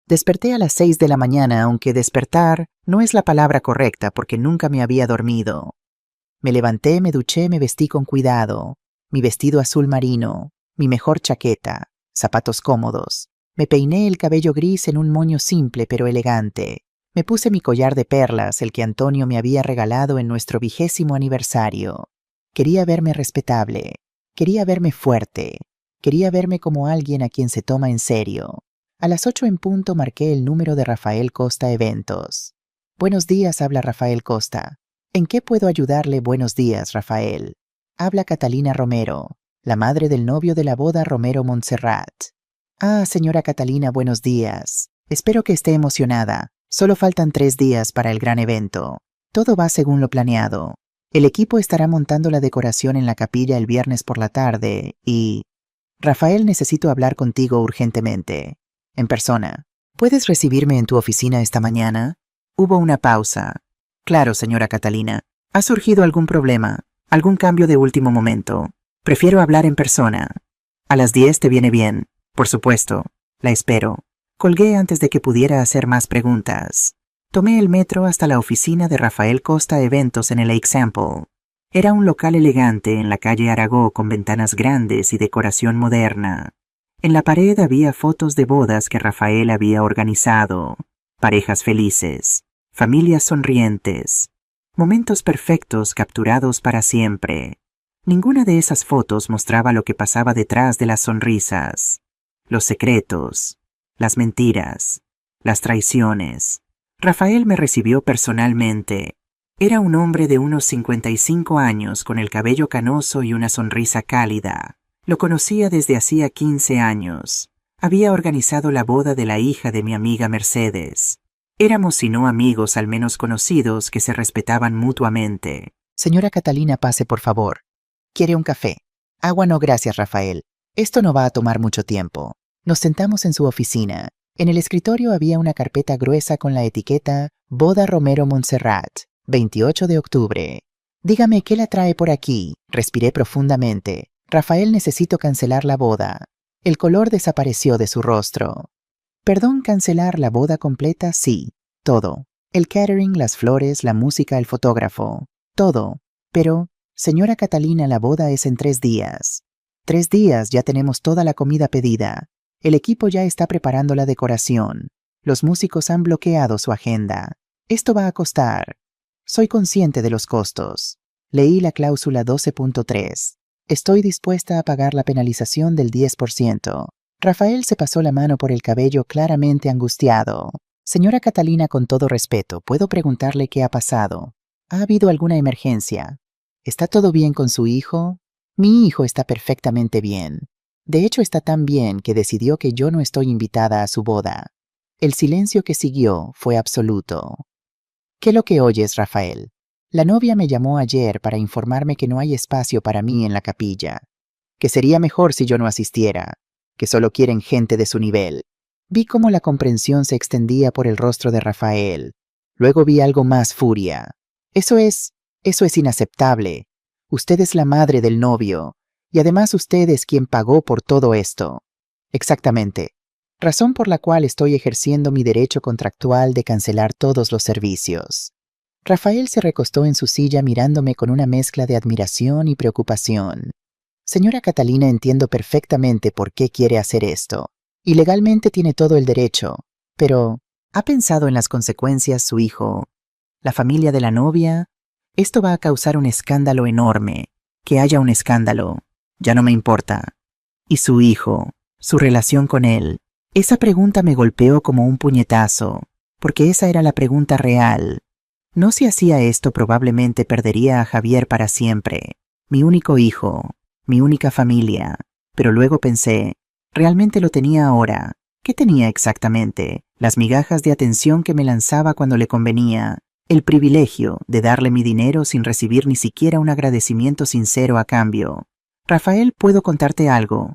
Desperté a las 6 de la mañana, aunque despertar no es la palabra correcta porque nunca me había dormido. Me levanté, me duché, me vestí con cuidado. Mi vestido azul marino, mi mejor chaqueta, zapatos cómodos. Me peiné el cabello gris en un moño simple pero elegante. Me puse mi collar de perlas, el que Antonio me había regalado en nuestro 20º aniversario. Quería verme respetable. Quería verme fuerte. Quería verme como alguien a quien se toma en serio. A las 8 en punto marqué el número de Rafael Costa Eventos. Buenos días, habla Rafael Costa. ¿En qué puedo ayudarle? Buenos días, Rafael. Habla Catalina Romero, la madre del novio de la boda Romero Montserrat. Ah, señora Catalina, buenos días. Espero que esté emocionada. Solo faltan 3 días para el gran evento. Todo va según lo planeado. El equipo estará montando la decoración en la capilla el viernes por la tarde y... Rafael, necesito hablar contigo urgentemente. En persona. ¿Puedes recibirme en tu oficina esta mañana? Hubo una pausa. Claro, señora Catalina. ¿Ha surgido algún problema? ¿Algún cambio de último momento? Prefiero hablar en persona. A las 10 te viene bien. Por supuesto. La espero. Colgué antes de que pudiera hacer más preguntas. Tomé el metro hasta la oficina de Rafael Costa Eventos en el Example. Era un local elegante en la calle Aragó con ventanas grandes y decoración moderna. En la pared había fotos de bodas que Rafael había organizado, parejas felices, familias sonrientes, momentos perfectos capturados para siempre. Ninguna de esas fotos mostraba lo que pasaba detrás de las sonrisas, los secretos, las mentiras, las traiciones, Rafael me recibió personalmente. Era un hombre de unos 55 años con el cabello canoso y una sonrisa cálida. Lo conocía desde hacía 15 años. Había organizado la boda de la hija de mi amiga Mercedes. Éramos si no amigos al menos conocidos que se respetaban mutuamente. Señora Catalina, pase por favor. ¿Quiere un café? Agua no, gracias, Rafael. Esto no va a tomar mucho tiempo. Nos sentamos en su oficina. En el escritorio había una carpeta gruesa con la etiqueta Boda Romero Montserrat, 28 de octubre. Dígame, ¿qué la trae por aquí? Respiré profundamente. Rafael, necesito cancelar la boda. El color desapareció de su rostro. Perdón, cancelar la boda completa, sí. Todo. El catering, las flores, la música, el fotógrafo. Todo. Pero, señora Catalina, la boda es en 3 días. 3 días, ya tenemos toda la comida pedida. El equipo ya está preparando la decoración. Los músicos han bloqueado su agenda. Esto va a costar. Soy consciente de los costos. Leí la cláusula 12.3. Estoy dispuesta a pagar la penalización del 10%. Rafael se pasó la mano por el cabello claramente angustiado. Señora Catalina, con todo respeto, ¿puedo preguntarle qué ha pasado? ¿Ha habido alguna emergencia? ¿Está todo bien con su hijo? Mi hijo está perfectamente bien. De hecho, está tan bien que decidió que yo no estoy invitada a su boda. El silencio que siguió fue absoluto. ¿Qué es lo que oyes, Rafael? La novia me llamó ayer para informarme que no hay espacio para mí en la capilla, que sería mejor si yo no asistiera, que solo quieren gente de su nivel. Vi cómo la comprensión se extendía por el rostro de Rafael. Luego vi algo más: furia. Eso es inaceptable. Usted es la madre del novio. Y además usted es quien pagó por todo esto. Exactamente. Razón por la cual estoy ejerciendo mi derecho contractual de cancelar todos los servicios. Rafael se recostó en su silla mirándome con una mezcla de admiración y preocupación. Señora Catalina, entiendo perfectamente por qué quiere hacer esto. Y legalmente tiene todo el derecho. Pero, ¿ha pensado en las consecuencias su hijo? ¿La familia de la novia? Esto va a causar un escándalo enorme. Que haya un escándalo. Ya no me importa. ¿Y su hijo? ¿Su relación con él? Esa pregunta me golpeó como un puñetazo, porque esa era la pregunta real. No si hacía esto probablemente perdería a Javier para siempre, mi único hijo, mi única familia. Pero luego pensé, ¿realmente lo tenía ahora? ¿Qué tenía exactamente? Las migajas de atención que me lanzaba cuando le convenía, el privilegio de darle mi dinero sin recibir ni siquiera un agradecimiento sincero a cambio. Rafael, ¿puedo contarte algo?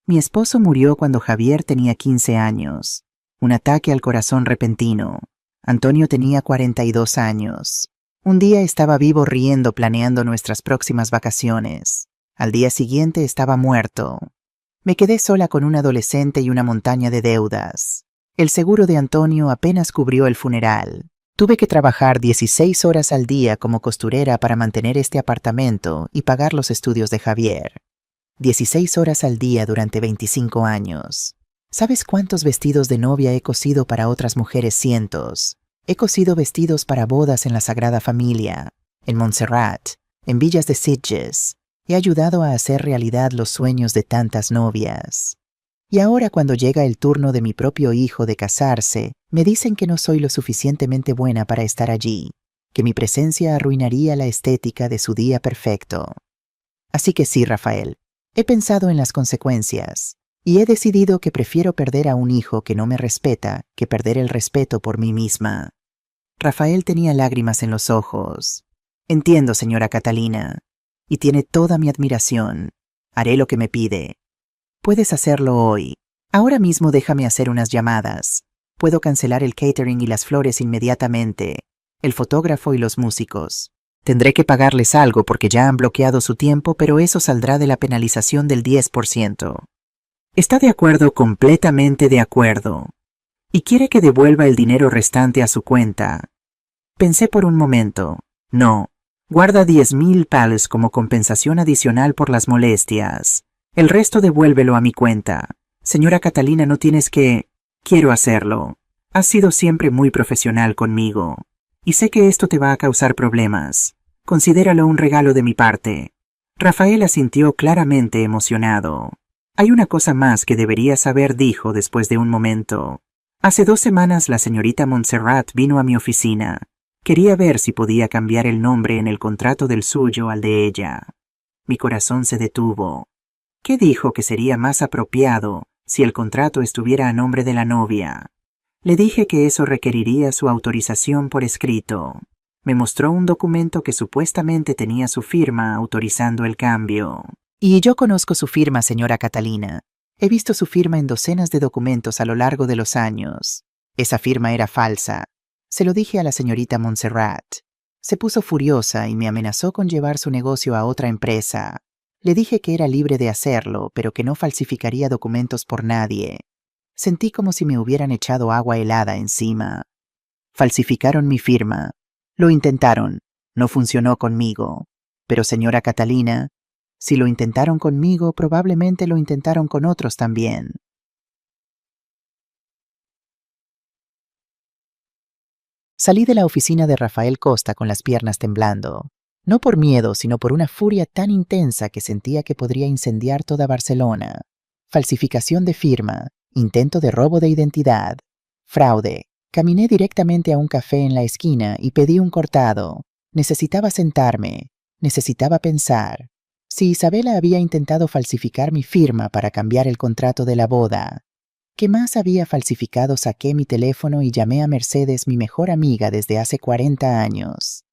Mi esposo murió cuando Javier tenía 15 años. Un ataque al corazón repentino. Antonio tenía 42 años. Un día estaba vivo riendo planeando nuestras próximas vacaciones. Al día siguiente estaba muerto. Me quedé sola con un adolescente y una montaña de deudas. El seguro de Antonio apenas cubrió el funeral. Tuve que trabajar 16 horas al día como costurera para mantener este apartamento y pagar los estudios de Javier. 16 horas al día durante 25 años. ¿Sabes cuántos vestidos de novia he cosido para otras mujeres? Cientos. He cosido vestidos para bodas en la Sagrada Familia, en Montserrat, en Villas de Sitges. He ayudado a hacer realidad los sueños de tantas novias. Y ahora, cuando llega el turno de mi propio hijo de casarse, me dicen que no soy lo suficientemente buena para estar allí, que mi presencia arruinaría la estética de su día perfecto. Así que sí, Rafael, he pensado en las consecuencias, y he decidido que prefiero perder a un hijo que no me respeta que perder el respeto por mí misma. Rafael tenía lágrimas en los ojos. Entiendo, señora Catalina, y tiene toda mi admiración. Haré lo que me pide. Puedes hacerlo hoy. Ahora mismo déjame hacer unas llamadas. Puedo cancelar el catering y las flores inmediatamente, el fotógrafo y los músicos. Tendré que pagarles algo porque ya han bloqueado su tiempo, pero eso saldrá de la penalización del 10%. Está de acuerdo, completamente de acuerdo. Y quiere que devuelva el dinero restante a su cuenta. Pensé por un momento. No. Guarda 10,000 pals como compensación adicional por las molestias. El resto devuélvelo a mi cuenta. Señora Catalina, no tienes que... Quiero hacerlo. Has sido siempre muy profesional conmigo. Y sé que esto te va a causar problemas. Considéralo un regalo de mi parte. Rafael asintió claramente emocionado. Hay una cosa más que deberías saber, dijo después de un momento. Hace 2 semanas la señorita Montserrat vino a mi oficina. Quería ver si podía cambiar el nombre en el contrato del suyo al de ella. Mi corazón se detuvo. ¿Qué dijo que sería más apropiado si el contrato estuviera a nombre de la novia? Le dije que eso requeriría su autorización por escrito. Me mostró un documento que supuestamente tenía su firma autorizando el cambio. Y yo conozco su firma, señora Catalina. He visto su firma en docenas de documentos a lo largo de los años. Esa firma era falsa. Se lo dije a la señorita Montserrat. Se puso furiosa y me amenazó con llevar su negocio a otra empresa. Le dije que era libre de hacerlo, pero que no falsificaría documentos por nadie. Sentí como si me hubieran echado agua helada encima. Falsificaron mi firma. Lo intentaron. No funcionó conmigo. Pero, señora Catalina, si lo intentaron conmigo, probablemente lo intentaron con otros también. Salí de la oficina de Rafael Costa con las piernas temblando. No por miedo, sino por una furia tan intensa que sentía que podría incendiar toda Barcelona. Falsificación de firma, intento de robo de identidad, fraude. Caminé directamente a un café en la esquina y pedí un cortado. Necesitaba sentarme, necesitaba pensar. Si Isabela había intentado falsificar mi firma para cambiar el contrato de la boda, ¿qué más había falsificado? Saqué mi teléfono y llamé a Mercedes, mi mejor amiga desde hace 40 años.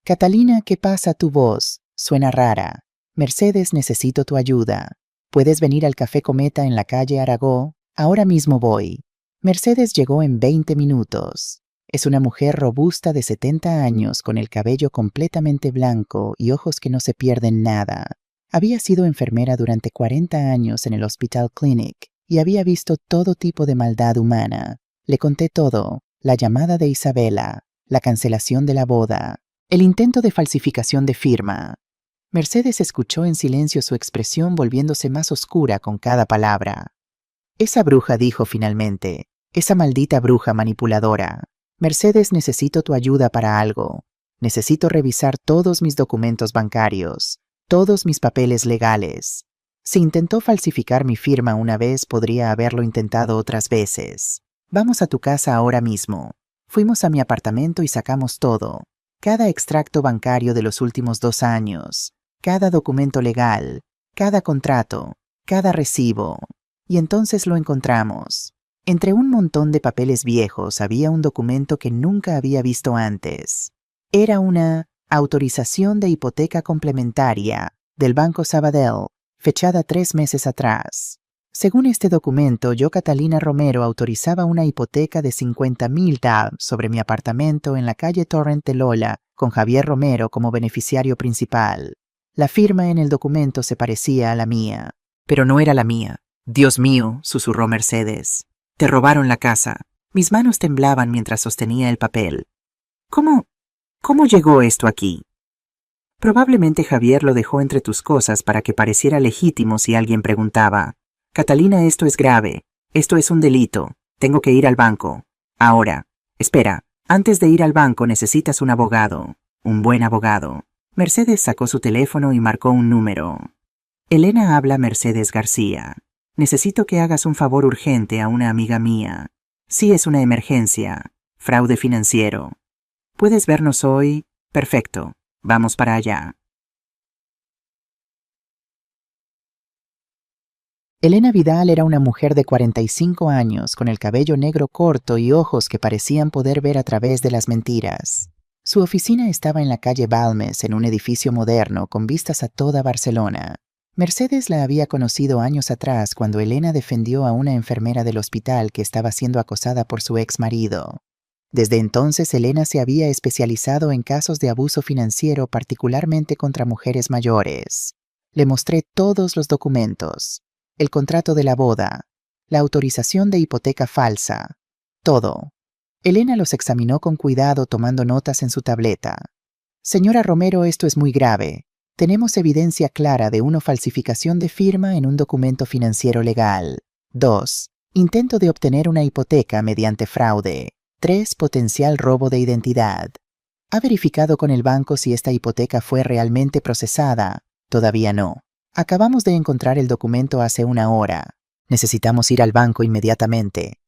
Catalina, ¿qué pasa? Tu voz suena rara. Mercedes, necesito tu ayuda. ¿Puedes venir al Café Cometa en la calle Aragó? Ahora mismo voy. Mercedes llegó en 20 minutos. Es una mujer robusta de 70 años con el cabello completamente blanco y ojos que no se pierden nada. Había sido enfermera durante 40 años en el Hospital Clinic y había visto todo tipo de maldad humana. Le conté todo, la llamada de Isabela, la cancelación de la boda, el intento de falsificación de firma. Mercedes escuchó en silencio, su expresión volviéndose más oscura con cada palabra. Esa bruja, dijo finalmente, esa maldita bruja manipuladora. Mercedes, necesito tu ayuda para algo. Necesito revisar todos mis documentos bancarios, todos mis papeles legales. Si intentó falsificar mi firma una vez, podría haberlo intentado otras veces. Vamos a tu casa ahora mismo. Fuimos a mi apartamento y sacamos todo. Cada extracto bancario de los últimos 2 años, cada documento legal, cada contrato, cada recibo. Y entonces lo encontramos. Entre un montón de papeles viejos había un documento que nunca había visto antes. Era una autorización de hipoteca complementaria del Banco Sabadell, fechada 3 meses atrás. Según este documento, yo, Catalina Romero, autorizaba una hipoteca de 50.000 DAB sobre mi apartamento en la calle Torrent de Lola, con Javier Romero como beneficiario principal. La firma en el documento se parecía a la mía. Pero no era la mía. Dios mío, susurró Mercedes. Te robaron la casa. Mis manos temblaban mientras sostenía el papel. ¿Cómo llegó esto aquí? Probablemente Javier lo dejó entre tus cosas para que pareciera legítimo si alguien preguntaba. Catalina, esto es grave. Esto es un delito. Tengo que ir al banco. Ahora. Espera. Antes de ir al banco necesitas un abogado. Un buen abogado. Mercedes sacó su teléfono y marcó un número. Elena, habla Mercedes García. Necesito que hagas un favor urgente a una amiga mía. Sí, es una emergencia. Fraude financiero. ¿Puedes vernos hoy? Perfecto. Vamos para allá. Elena Vidal era una mujer de 45 años, con el cabello negro corto y ojos que parecían poder ver a través de las mentiras. Su oficina estaba en la calle Balmes, en un edificio moderno con vistas a toda Barcelona. Mercedes la había conocido años atrás cuando Elena defendió a una enfermera del hospital que estaba siendo acosada por su ex marido. Desde entonces, Elena se había especializado en casos de abuso financiero, particularmente contra mujeres mayores. Le mostré todos los documentos, el contrato de la boda, la autorización de hipoteca falsa, todo. Elena los examinó con cuidado, tomando notas en su tableta. Señora Romero, esto es muy grave. Tenemos evidencia clara de 1. Falsificación de firma en un documento financiero legal. 2. Intento de obtener una hipoteca mediante fraude. 3. Potencial robo de identidad. ¿Ha verificado con el banco si esta hipoteca fue realmente procesada? Todavía no. Acabamos de encontrar el documento hace 1 hora. Necesitamos ir al banco inmediatamente.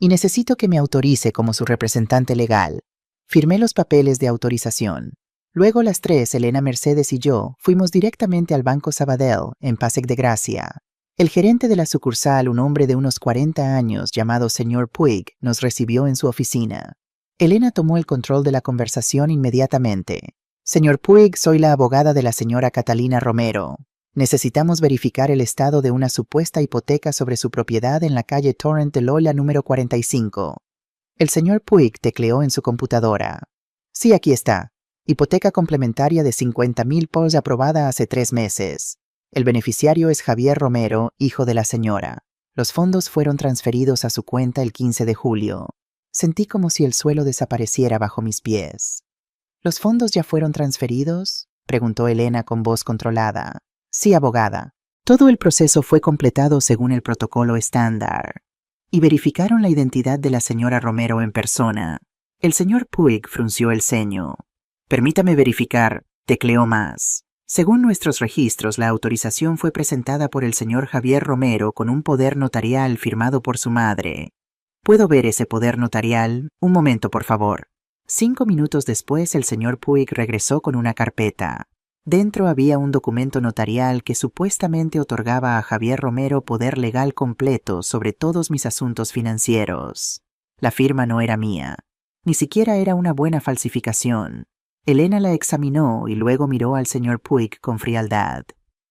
y necesito que me autorice como su representante legal. Firmé los papeles de autorización. Luego las tres, Elena, Mercedes y yo, fuimos directamente al Banco Sabadell, en Passeig de Gracia. El gerente de la sucursal, un hombre de unos 40 años llamado señor Puig, nos recibió en su oficina. Elena tomó el control de la conversación inmediatamente. Señor Puig, soy la abogada de la señora Catalina Romero. Necesitamos verificar el estado de una supuesta hipoteca sobre su propiedad en la calle Torrent de Lola número 45. El señor Puig tecleó en su computadora. Sí, aquí está. Hipoteca complementaria de 50,000 pounds aprobada hace 3 meses. El beneficiario es Javier Romero, hijo de la señora. Los fondos fueron transferidos a su cuenta el 15 de julio. Sentí como si el suelo desapareciera bajo mis pies. ¿Los fondos ya fueron transferidos?, preguntó Elena con voz controlada. Sí, abogada. Todo el proceso fue completado según el protocolo estándar. Y verificaron la identidad de la señora Romero en persona. El señor Puig frunció el ceño. Permítame verificar, tecleó más. Según nuestros registros, la autorización fue presentada por el señor Javier Romero con un poder notarial firmado por su madre. ¿Puedo ver ese poder notarial? Un momento, por favor. 5 minutos después, el señor Puig regresó con una carpeta. Dentro había un documento notarial que supuestamente otorgaba a Javier Romero poder legal completo sobre todos mis asuntos financieros. La firma no era mía. Ni siquiera era una buena falsificación. Elena la examinó y luego miró al señor Puig con frialdad.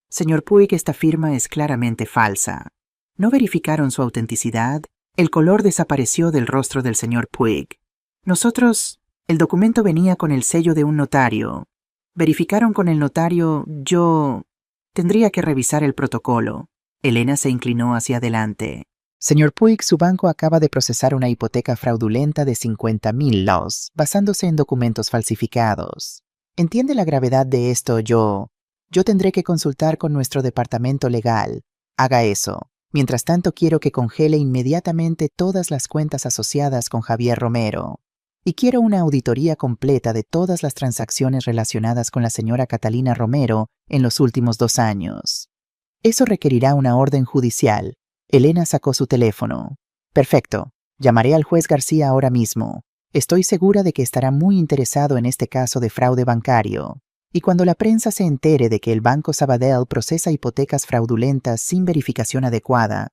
Señor Puig, esta firma es claramente falsa. ¿No verificaron su autenticidad? El color desapareció del rostro del señor Puig. Nosotros, el documento venía con el sello de un notario. Verificaron con el notario, yo... Tendría que revisar el protocolo. Elena se inclinó hacia adelante. Señor Puig, su banco acaba de procesar una hipoteca fraudulenta de 50,000 LOS, basándose en documentos falsificados. ¿Entiende la gravedad de esto? Yo tendré que consultar con nuestro departamento legal. Haga eso. Mientras tanto, quiero que congele inmediatamente todas las cuentas asociadas con Javier Romero. Y quiero una auditoría completa de todas las transacciones relacionadas con la señora Catalina Romero en los últimos 2 años. Eso requerirá una orden judicial. Elena sacó su teléfono. Perfecto. Llamaré al juez García ahora mismo. Estoy segura de que estará muy interesado en este caso de fraude bancario. Y cuando la prensa se entere de que el Banco Sabadell procesa hipotecas fraudulentas sin verificación adecuada...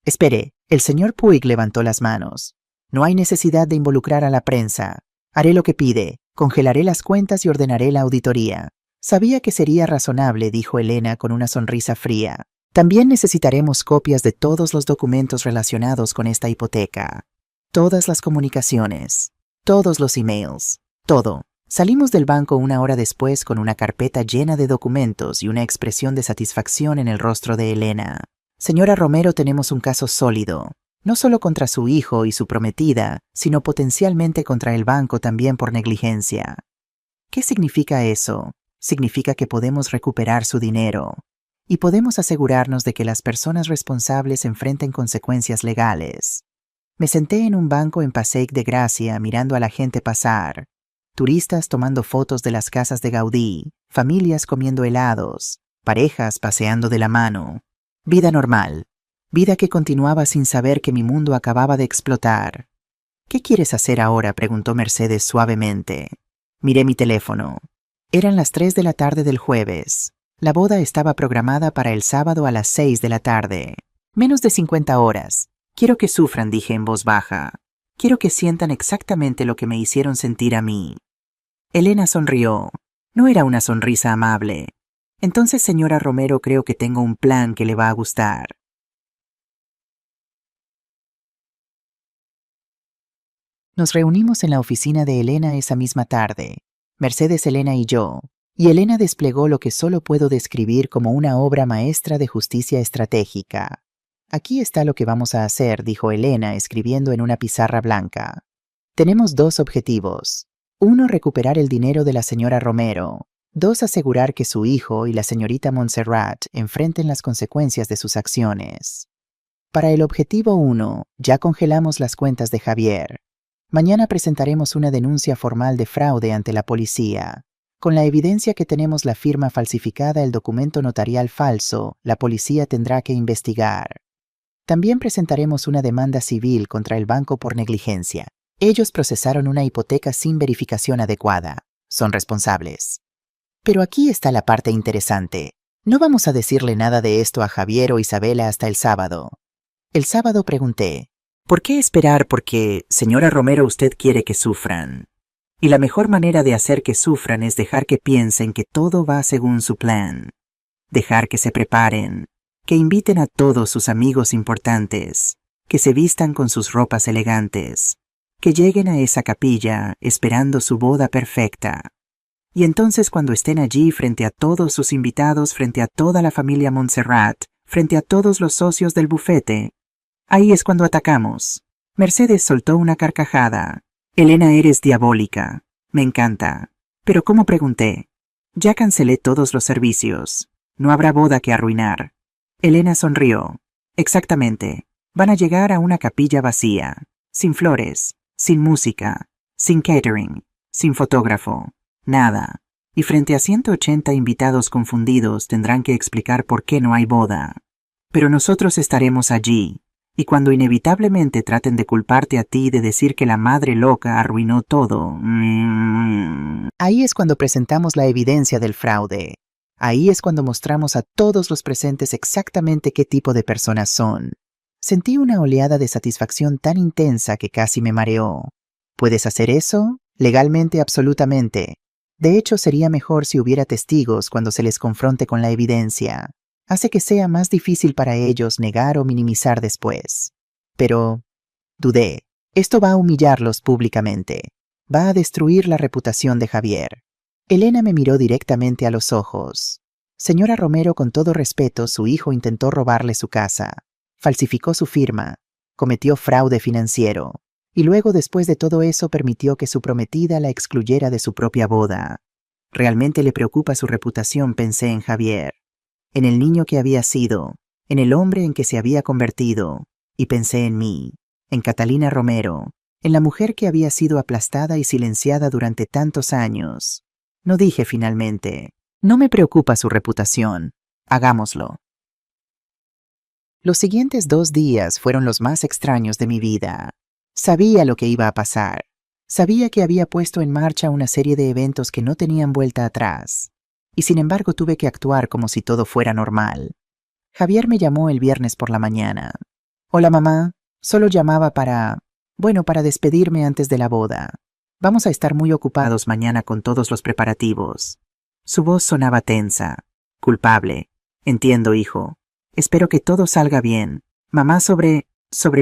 Espere, el señor Puig levantó las manos. No hay necesidad de involucrar a la prensa. Haré lo que pide. Congelaré las cuentas y ordenaré la auditoría. Sabía que sería razonable, dijo Elena con una sonrisa fría. También necesitaremos copias de todos los documentos relacionados con esta hipoteca. Todas las comunicaciones. Todos los emails. Todo. Salimos del banco 1 hora después con una carpeta llena de documentos y una expresión de satisfacción en el rostro de Elena. Señora Romero, tenemos un caso sólido. No solo contra su hijo y su prometida, sino potencialmente contra el banco también por negligencia. ¿Qué significa eso? Significa que podemos recuperar su dinero. Y podemos asegurarnos de que las personas responsables enfrenten consecuencias legales. Me senté en un banco en Passeig de Gracia mirando a la gente pasar. Turistas tomando fotos de las casas de Gaudí, familias comiendo helados, parejas paseando de la mano. Vida normal. Vida que continuaba sin saber que mi mundo acababa de explotar. ¿Qué quieres hacer ahora?, preguntó Mercedes suavemente. Miré mi teléfono. Eran las 3 de la tarde del jueves. La boda estaba programada para el sábado a las 6 de la tarde. Menos de 50 horas. Quiero que sufran, dije en voz baja. Quiero que sientan exactamente lo que me hicieron sentir a mí. Elena sonrió. No era una sonrisa amable. Entonces, señora Romero, creo que tengo un plan que le va a gustar. Nos reunimos en la oficina de Elena esa misma tarde. Mercedes, Elena y yo. Y Elena desplegó lo que solo puedo describir como una obra maestra de justicia estratégica. Aquí está lo que vamos a hacer, dijo Elena, escribiendo en una pizarra blanca. Tenemos 2 objetivos. 1, recuperar el dinero de la señora Romero. 2, asegurar que su hijo y la señorita Montserrat enfrenten las consecuencias de sus acciones. Para el objetivo 1, ya congelamos las cuentas de Javier. Mañana presentaremos una denuncia formal de fraude ante la policía. Con la evidencia que tenemos la firma falsificada, el documento notarial falso, la policía tendrá que investigar. También presentaremos una demanda civil contra el banco por negligencia. Ellos procesaron una hipoteca sin verificación adecuada. Son responsables. Pero aquí está la parte interesante. No vamos a decirle nada de esto a Javier o Isabela hasta el sábado. El sábado pregunté, ¿por qué esperar? Porque, señora Romero, usted quiere que sufran. Y la mejor manera de hacer que sufran es dejar que piensen que todo va según su plan. Dejar que se preparen, que inviten a todos sus amigos importantes, que se vistan con sus ropas elegantes, que lleguen a esa capilla esperando su boda perfecta. Y entonces cuando estén allí frente a todos sus invitados, frente a toda la familia Montserrat, frente a todos los socios del bufete, ahí es cuando atacamos. Mercedes soltó una carcajada. Elena, eres diabólica. Me encanta. Pero ¿cómo? Pregunté. Ya cancelé todos los servicios. No habrá boda que arruinar. Elena sonrió. Exactamente. Van a llegar a una capilla vacía, sin flores, sin música, sin catering, sin fotógrafo, nada. Y frente a 180 invitados confundidos tendrán que explicar por qué no hay boda. Pero nosotros estaremos allí, y cuando inevitablemente traten de culparte a ti de decir que la madre loca arruinó todo... Ahí es cuando presentamos la evidencia del fraude. Ahí es cuando mostramos a todos los presentes exactamente qué tipo de personas son. Sentí una oleada de satisfacción tan intensa que casi me mareó. ¿Puedes hacer eso? Legalmente, absolutamente. De hecho, sería mejor si hubiera testigos cuando se les confronte con la evidencia. Hace que sea más difícil para ellos negar o minimizar después. Pero dudé. Esto va a humillarlos públicamente. Va a destruir la reputación de Javier. Elena me miró directamente a los ojos. Señora Romero, con todo respeto, su hijo intentó robarle su casa. Falsificó su firma. Cometió fraude financiero. Y luego, después de todo eso, permitió que su prometida la excluyera de su propia boda. Realmente le preocupa su reputación, pensé en Javier. En el niño que había sido, en el hombre en que se había convertido, y pensé en mí, en Catalina Romero, en la mujer que había sido aplastada y silenciada durante tantos años. No dije finalmente, no me preocupa su reputación, hagámoslo. Los siguientes 2 días fueron los más extraños de mi vida. Sabía lo que iba a pasar. Sabía que había puesto en marcha una serie de eventos que no tenían vuelta atrás. Y sin embargo tuve que actuar como si todo fuera normal. Javier me llamó el viernes por la mañana. Hola mamá, solo llamaba para despedirme antes de la boda. Vamos a estar muy ocupados mañana con todos los preparativos. Su voz sonaba tensa, culpable. Entiendo, hijo. Espero que todo salga bien. Mamá, sobre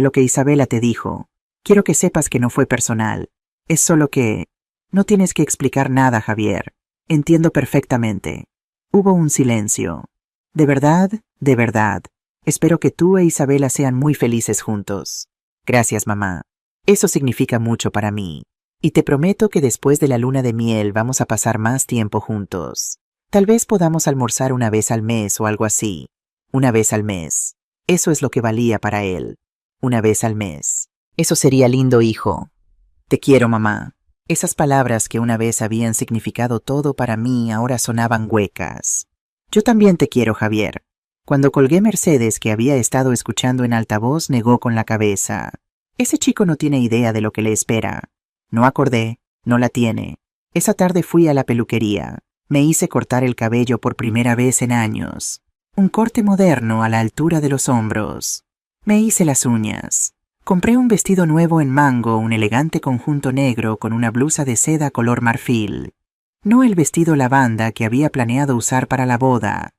lo que Isabela te dijo. Quiero que sepas que no fue personal. Es solo que... No tienes que explicar nada, Javier. Entiendo perfectamente. Hubo un silencio. De verdad, de verdad. Espero que tú e Isabela sean muy felices juntos. Gracias, mamá. Eso significa mucho para mí. Y te prometo que después de la luna de miel vamos a pasar más tiempo juntos. Tal vez podamos almorzar una vez al mes o algo así. Una vez al mes. Eso es lo que valía para él. Una vez al mes. Eso sería lindo, hijo. Te quiero, mamá. Esas palabras que una vez habían significado todo para mí ahora sonaban huecas. Yo también te quiero, Javier. Cuando colgué, Mercedes, que había estado escuchando en altavoz, negó con la cabeza. Ese chico no tiene idea de lo que le espera. No acordé, no la tiene. Esa tarde fui a la peluquería. Me hice cortar el cabello por primera vez en años. Un corte moderno a la altura de los hombros. Me hice las uñas. Compré un vestido nuevo en mango, un elegante conjunto negro con una blusa de seda color marfil. No el vestido lavanda que había planeado usar para la boda.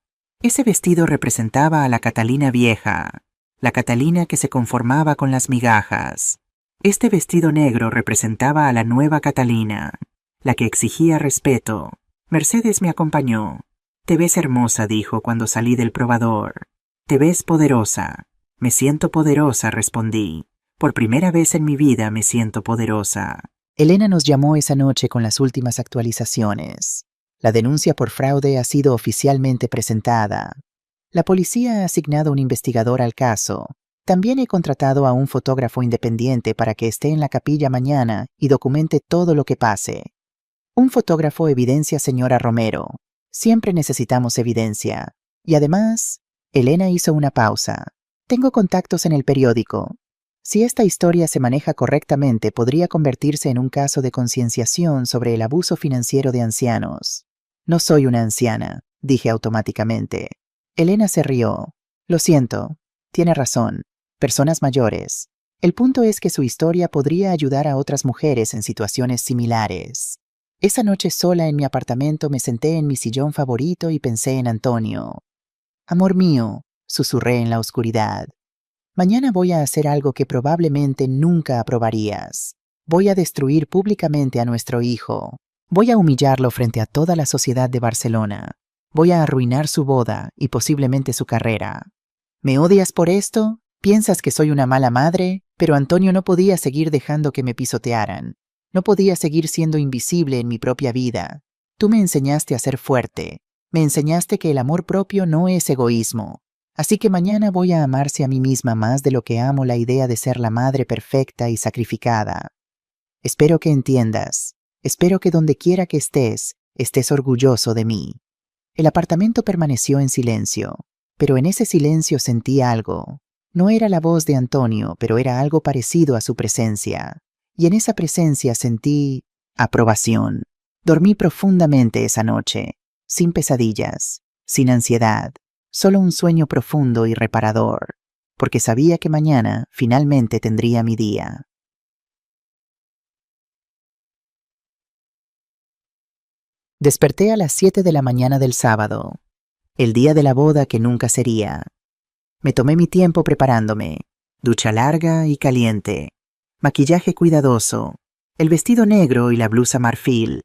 Ese vestido representaba a la Catalina vieja, la Catalina que se conformaba con las migajas. Este vestido negro representaba a la nueva Catalina, la que exigía respeto. Mercedes me acompañó. Te ves hermosa, dijo cuando salí del probador. Te ves poderosa. Me siento poderosa, respondí. Por primera vez en mi vida me siento poderosa. Elena nos llamó esa noche con las últimas actualizaciones. La denuncia por fraude ha sido oficialmente presentada. La policía ha asignado un investigador al caso. También he contratado a un fotógrafo independiente para que esté en la capilla mañana y documente todo lo que pase. Un fotógrafo evidencia, señora Romero. Siempre necesitamos evidencia. Y además, Elena hizo una pausa. Tengo contactos en el periódico. Si esta historia se maneja correctamente, podría convertirse en un caso de concienciación sobre el abuso financiero de ancianos. No soy una anciana, dije automáticamente. Elena se rió. Lo siento. Tiene razón. Personas mayores. El punto es que su historia podría ayudar a otras mujeres en situaciones similares. Esa noche sola en mi apartamento me senté en mi sillón favorito y pensé en Antonio. Amor mío, susurré en la oscuridad. Mañana voy a hacer algo que probablemente nunca aprobarías. Voy a destruir públicamente a nuestro hijo. Voy a humillarlo frente a toda la sociedad de Barcelona. Voy a arruinar su boda y posiblemente su carrera. ¿Me odias por esto? ¿Piensas que soy una mala madre? Pero Antonio no podía seguir dejando que me pisotearan. No podía seguir siendo invisible en mi propia vida. Tú me enseñaste a ser fuerte. Me enseñaste que el amor propio no es egoísmo. Así que mañana voy a amarse a mí misma más de lo que amo la idea de ser la madre perfecta y sacrificada. Espero que entiendas. Espero que donde quiera que estés orgulloso de mí. El apartamento permaneció en silencio, pero en ese silencio sentí algo. No era la voz de Antonio, pero era algo parecido a su presencia. Y en esa presencia sentí aprobación. Dormí profundamente esa noche, sin pesadillas, sin ansiedad. Solo un sueño profundo y reparador, porque sabía que mañana finalmente tendría mi día. Desperté a las 7 de la mañana del sábado, el día de la boda que nunca sería. Me tomé mi tiempo preparándome, ducha larga y caliente, maquillaje cuidadoso, el vestido negro y la blusa marfil,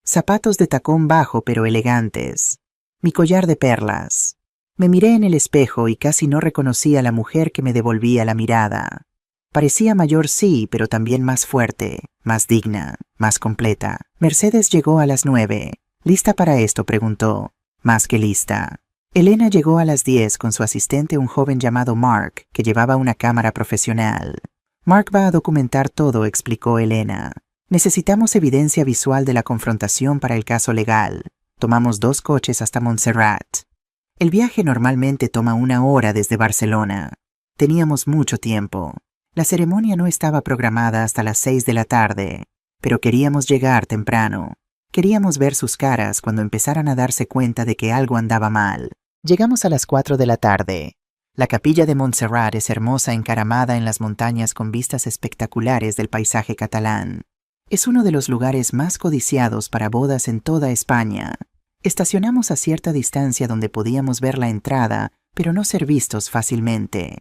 zapatos de tacón bajo pero elegantes, mi collar de perlas. Me miré en el espejo y casi no reconocí a la mujer que me devolvía la mirada. Parecía mayor sí, pero también más fuerte, más digna, más completa. Mercedes llegó a las 9. ¿Lista para esto?, preguntó. Más que lista. Elena llegó a las 10 con su asistente, un joven llamado Mark, que llevaba una cámara profesional. Mark va a documentar todo, explicó Elena. Necesitamos evidencia visual de la confrontación para el caso legal. Tomamos 2 coches hasta Montserrat. El viaje normalmente toma 1 hora desde Barcelona. Teníamos mucho tiempo. La ceremonia no estaba programada hasta las 6 de la tarde, pero queríamos llegar temprano. Queríamos ver sus caras cuando empezaran a darse cuenta de que algo andaba mal. Llegamos a las 4 de la tarde. La capilla de Montserrat es hermosa, encaramada en las montañas con vistas espectaculares del paisaje catalán. Es uno de los lugares más codiciados para bodas en toda España. Estacionamos a cierta distancia donde podíamos ver la entrada, pero no ser vistos fácilmente.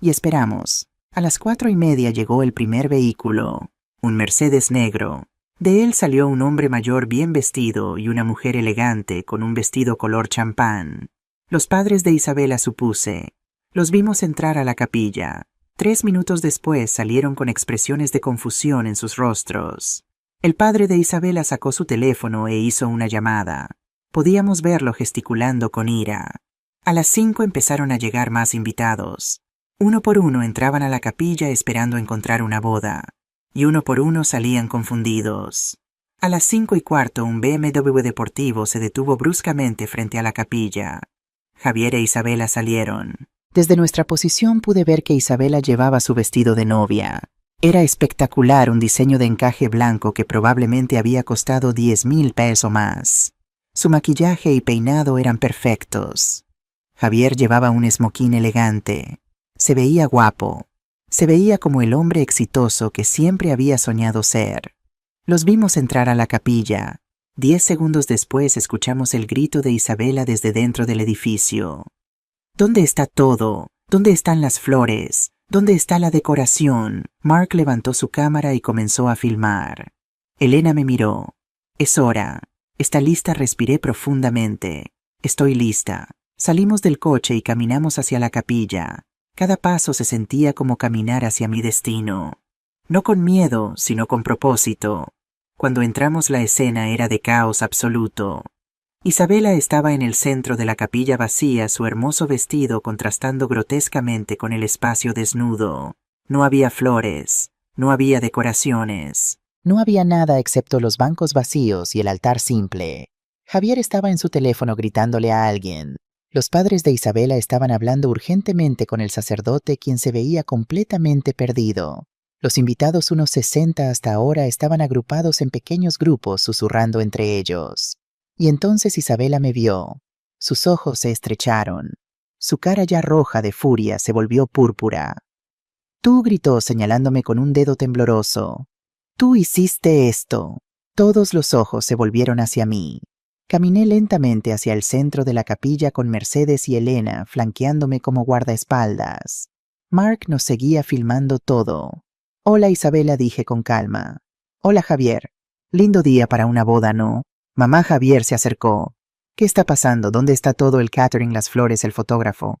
Y esperamos. A las 4:30 llegó el primer vehículo, un Mercedes negro. De él salió un hombre mayor bien vestido y una mujer elegante con un vestido color champán. Los padres de Isabela, supuse. Los vimos entrar a la capilla. 3 minutos después salieron con expresiones de confusión en sus rostros. El padre de Isabela sacó su teléfono e hizo una llamada. Podíamos verlo gesticulando con ira. A las 5 empezaron a llegar más invitados. Uno por uno entraban a la capilla esperando encontrar una boda, y uno por uno salían confundidos. A las 5:15 un BMW deportivo se detuvo bruscamente frente a la capilla. Javier e Isabela salieron. Desde nuestra posición pude ver que Isabela llevaba su vestido de novia. Era espectacular, un diseño de encaje blanco que probablemente había costado 10,000 pesos más. Su maquillaje y peinado eran perfectos. Javier llevaba un esmoquín elegante. Se veía guapo. Se veía como el hombre exitoso que siempre había soñado ser. Los vimos entrar a la capilla. 10 segundos después escuchamos el grito de Isabela desde dentro del edificio. ¿Dónde está todo? ¿Dónde están las flores? ¿Dónde está la decoración? Mark levantó su cámara y comenzó a filmar. Elena me miró. Es hora. ¿Está lista? Respiré profundamente. Estoy lista. Salimos del coche y caminamos hacia la capilla. Cada paso se sentía como caminar hacia mi destino. No con miedo, sino con propósito. Cuando entramos la escena era de caos absoluto. Isabela estaba en el centro de la capilla vacía, su hermoso vestido contrastando grotescamente con el espacio desnudo. No había flores, no había decoraciones. No había nada excepto los bancos vacíos y el altar simple. Javier estaba en su teléfono gritándole a alguien. Los padres de Isabela estaban hablando urgentemente con el sacerdote, quien se veía completamente perdido. Los invitados, unos 60 hasta ahora, estaban agrupados en pequeños grupos, susurrando entre ellos. Y entonces Isabela me vio. Sus ojos se estrecharon. Su cara, ya roja de furia, se volvió púrpura. «Tú», gritó señalándome con un dedo tembloroso. «Tú hiciste esto». Todos los ojos se volvieron hacia mí. Caminé lentamente hacia el centro de la capilla con Mercedes y Elena flanqueándome como guardaespaldas. Mark nos seguía filmando todo. «Hola, Isabela», dije con calma. «Hola, Javier. Lindo día para una boda, ¿no?» Mamá Javier se acercó. «¿Qué está pasando? ¿Dónde está todo el catering, las flores, el fotógrafo?»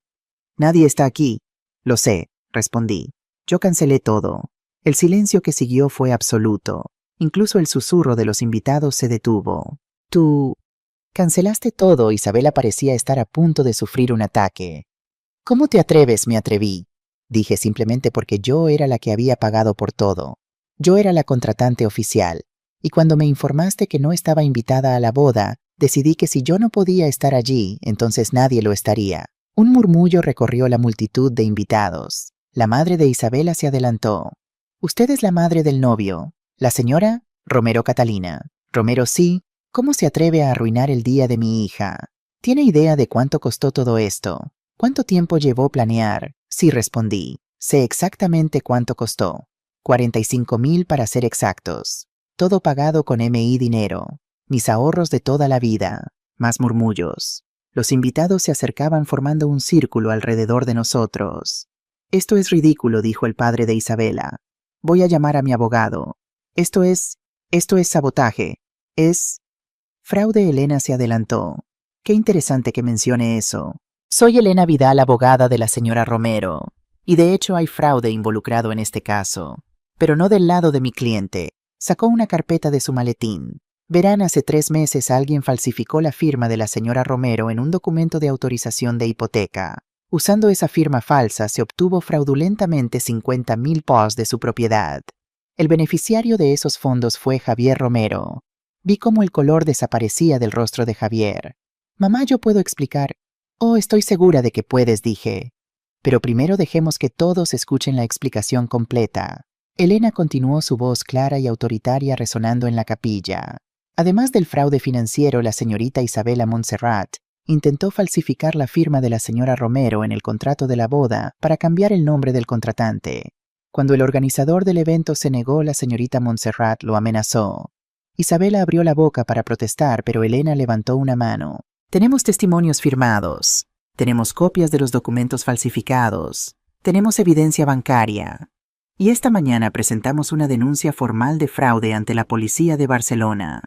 «Nadie está aquí». «Lo sé», respondí. Yo cancelé todo. El silencio que siguió fue absoluto. Incluso el susurro de los invitados se detuvo. «Tú cancelaste todo». Isabela parecía estar a punto de sufrir un ataque. «¿Cómo te atreves?», me atreví. Dije simplemente porque yo era la que había pagado por todo. Yo era la contratante oficial. Y cuando me informaste que no estaba invitada a la boda, decidí que si yo no podía estar allí, entonces nadie lo estaría. Un murmullo recorrió la multitud de invitados. La madre de Isabela se adelantó. «Usted es la madre del novio. ¿La señora?» «Romero Catalina». «Romero, sí. ¿Cómo se atreve a arruinar el día de mi hija? ¿Tiene idea de cuánto costó todo esto? ¿Cuánto tiempo llevó planear?» «Sí», respondí. «Sé exactamente cuánto costó. 45,000 para ser exactos. Todo pagado con mi dinero. Mis ahorros de toda la vida». Más murmullos. Los invitados se acercaban formando un círculo alrededor de nosotros. «Esto es ridículo», dijo el padre de Isabela. «Voy a llamar a mi abogado. Esto es sabotaje. Es fraude». Elena se adelantó. «Qué interesante que mencione eso. Soy Elena Vidal, abogada de la señora Romero. Y de hecho hay fraude involucrado en este caso. Pero no del lado de mi cliente». Sacó una carpeta de su maletín. «Verán, hace 3 meses alguien falsificó la firma de la señora Romero en un documento de autorización de hipoteca. Usando esa firma falsa se obtuvo fraudulentamente 50,000 pesos de su propiedad. El beneficiario de esos fondos fue Javier Romero». Vi cómo el color desaparecía del rostro de Javier. «Mamá, ¿yo puedo explicar?» «Oh, estoy segura de que puedes», dije. «Pero primero dejemos que todos escuchen la explicación completa». Elena continuó, su voz clara y autoritaria resonando en la capilla. «Además del fraude financiero, la señorita Isabela Montserrat intentó falsificar la firma de la señora Romero en el contrato de la boda para cambiar el nombre del contratante. Cuando el organizador del evento se negó, la señorita Montserrat lo amenazó. Isabela abrió la boca para protestar, pero Elena levantó una mano. «Tenemos testimonios firmados. Tenemos copias de los documentos falsificados. Tenemos evidencia bancaria. Y esta mañana presentamos una denuncia formal de fraude ante la policía de Barcelona».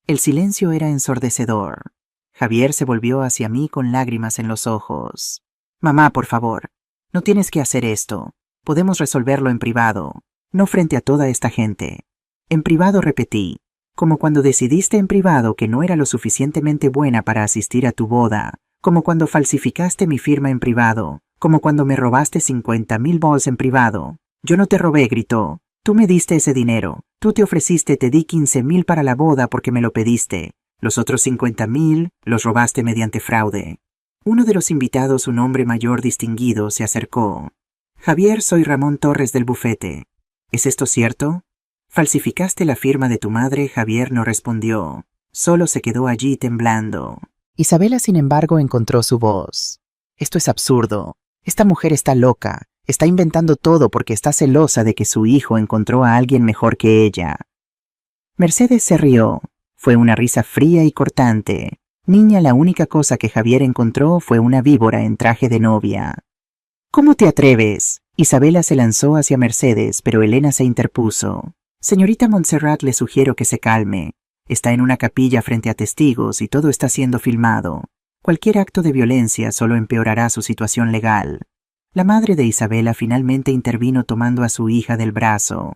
El silencio era ensordecedor. Javier se volvió hacia mí con lágrimas en los ojos. «Mamá, por favor, no tienes que hacer esto. Podemos resolverlo en privado, no frente a toda esta gente». «En privado», repetí. «Como cuando decidiste en privado que no era lo suficientemente buena para asistir a tu boda, como cuando falsificaste mi firma en privado, como cuando me robaste 50,000 pesos en privado». «Yo no te robé», gritó. «Tú me diste ese dinero. Tú te ofreciste, te di 15,000 para la boda porque me lo pediste. Los otros 50,000 los robaste mediante fraude». Uno de los invitados, un hombre mayor distinguido, se acercó. «Javier, soy Ramón Torres del bufete. ¿Es esto cierto? ¿Falsificaste la firma de tu madre?». Javier no respondió. Solo se quedó allí temblando. Isabela, sin embargo, encontró su voz. «Esto es absurdo. Esta mujer está loca. Está inventando todo porque está celosa de que su hijo encontró a alguien mejor que ella». Mercedes se rió. Fue una risa fría y cortante. «Niña, la única cosa que Javier encontró fue una víbora en traje de novia». «¿Cómo te atreves?». Isabela se lanzó hacia Mercedes, pero Elena se interpuso. «Señorita Montserrat, le sugiero que se calme. Está en una capilla frente a testigos y todo está siendo filmado. Cualquier acto de violencia solo empeorará su situación legal». La madre de Isabela finalmente intervino tomando a su hija del brazo.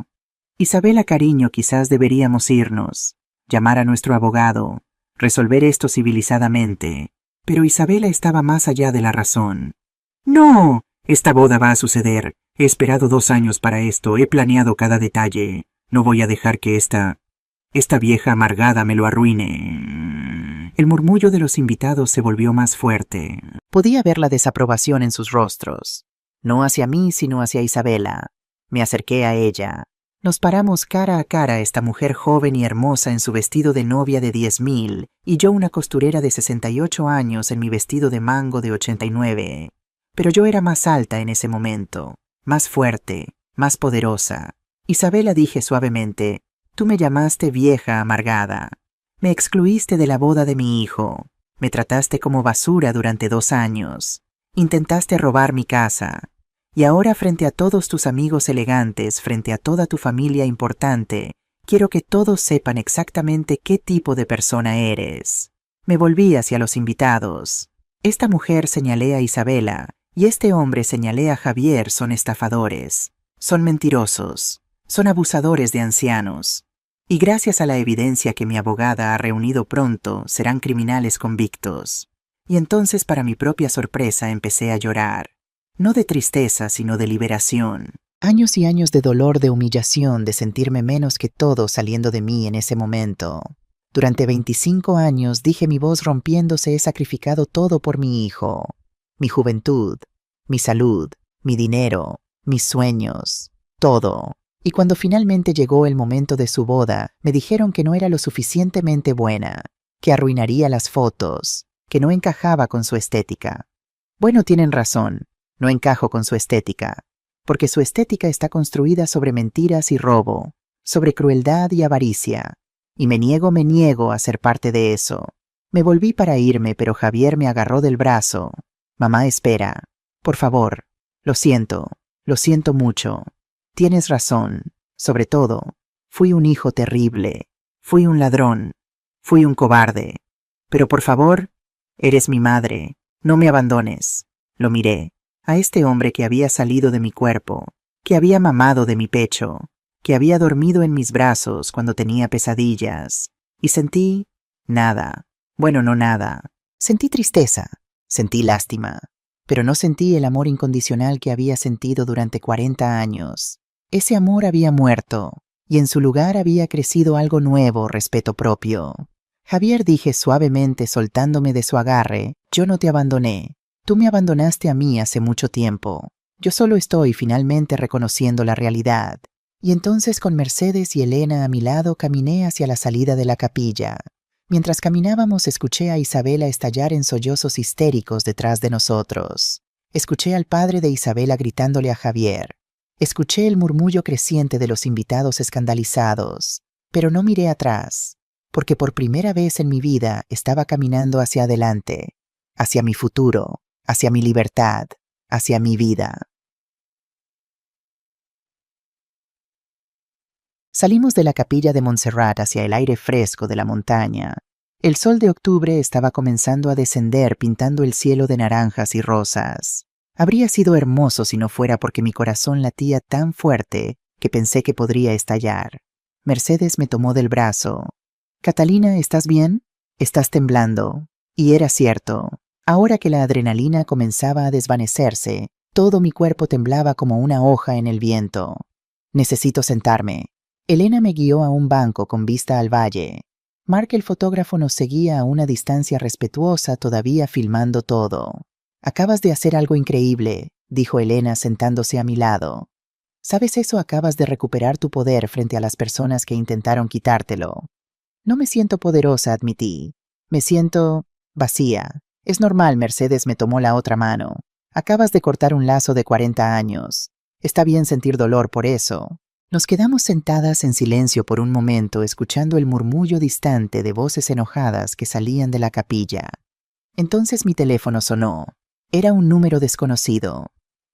«Isabela, cariño, quizás deberíamos irnos. Llamar a nuestro abogado. Resolver esto civilizadamente». Pero Isabela estaba más allá de la razón. «No, esta boda va a suceder. He esperado 2 años para esto. He planeado cada detalle. No voy a dejar que esta vieja amargada me lo arruine». El murmullo de los invitados se volvió más fuerte. Podía ver la desaprobación en sus rostros. No hacia mí, sino hacia Isabela. Me acerqué a ella. Nos paramos cara a cara, esta mujer joven y hermosa en su vestido de novia de 10,000 y yo una costurera de 68 años en mi vestido de mango de 89. Pero yo era más alta en ese momento, más fuerte, más poderosa. Isabela, dije suavemente, tú me llamaste vieja amargada. Me excluiste de la boda de mi hijo. Me trataste como basura durante 2 años. Intentaste robar mi casa. Y ahora, frente a todos tus amigos elegantes, frente a toda tu familia importante, quiero que todos sepan exactamente qué tipo de persona eres. Me volví hacia los invitados. Esta mujer, señalé a Isabela, y este hombre, señalé a Javier, son estafadores. Son mentirosos. Son abusadores de ancianos. Y gracias a la evidencia que mi abogada ha reunido pronto, serán criminales convictos. Y entonces, para mi propia sorpresa, empecé a llorar. No de tristeza, sino de liberación. Años y años de dolor, de humillación, de sentirme menos que todo saliendo de mí en ese momento. Durante 25 años, dije, mi voz rompiéndose, he sacrificado todo por mi hijo. Mi juventud, mi salud, mi dinero, mis sueños, todo. Y cuando finalmente llegó el momento de su boda, me dijeron que no era lo suficientemente buena, que arruinaría las fotos, que no encajaba con su estética. Bueno, tienen razón, no encajo con su estética, porque su estética está construida sobre mentiras y robo, sobre crueldad y avaricia, y me niego a ser parte de eso. Me volví para irme, pero Javier me agarró del brazo. Mamá, espera, por favor, lo siento mucho. Tienes razón, sobre todo, fui un hijo terrible, fui un ladrón, fui un cobarde. Pero por favor, eres mi madre, no me abandones. Lo miré, a este hombre que había salido de mi cuerpo, que había mamado de mi pecho, que había dormido en mis brazos cuando tenía pesadillas, y sentí nada. Bueno, no nada. Sentí tristeza, sentí lástima, pero no sentí el amor incondicional que había sentido durante 40 años. Ese amor había muerto, y en su lugar había crecido algo nuevo, respeto propio. Javier, dije suavemente, soltándome de su agarre, yo no te abandoné. Tú me abandonaste a mí hace mucho tiempo. Yo solo estoy finalmente reconociendo la realidad. Y entonces, con Mercedes y Elena a mi lado, caminé hacia la salida de la capilla. Mientras caminábamos, escuché a Isabela estallar en sollozos histéricos detrás de nosotros. Escuché al padre de Isabela gritándole a Javier. Escuché el murmullo creciente de los invitados escandalizados, pero no miré atrás, porque por primera vez en mi vida estaba caminando hacia adelante, hacia mi futuro, hacia mi libertad, hacia mi vida. Salimos de la capilla de Montserrat hacia el aire fresco de la montaña. El sol de octubre estaba comenzando a descender, pintando el cielo de naranjas y rosas. Habría sido hermoso si no fuera porque mi corazón latía tan fuerte que pensé que podría estallar. Mercedes me tomó del brazo. «Catalina, ¿estás bien? Estás temblando». Y era cierto. Ahora que la adrenalina comenzaba a desvanecerse, todo mi cuerpo temblaba como una hoja en el viento. «Necesito sentarme». Elena me guió a un banco con vista al valle. Mark, el fotógrafo, nos seguía a una distancia respetuosa, todavía filmando todo. «Acabas de hacer algo increíble», dijo Elena sentándose a mi lado. «¿Sabes eso? Acabas de recuperar tu poder frente a las personas que intentaron quitártelo». «No me siento poderosa», admití. «Me siento vacía». «Es normal», Mercedes me tomó la otra mano. «Acabas de cortar un lazo de 40 años. Está bien sentir dolor por eso». Nos quedamos sentadas en silencio por un momento, escuchando el murmullo distante de voces enojadas que salían de la capilla. Entonces mi teléfono sonó. Era un número desconocido.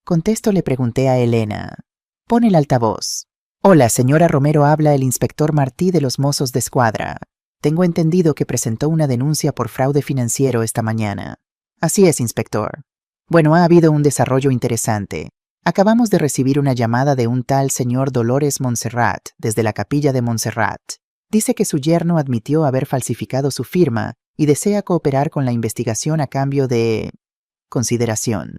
Contesto, le pregunté a Elena. «Pon el altavoz». «Hola, señora Romero, habla el inspector Martí de los Mossos d'Esquadra. Tengo entendido que presentó una denuncia por fraude financiero esta mañana». «Así es, inspector». «Bueno, ha habido un desarrollo interesante. Acabamos de recibir una llamada de un tal señor Dolores Montserrat desde la capilla de Montserrat. Dice que su yerno admitió haber falsificado su firma y desea cooperar con la investigación a cambio de consideración».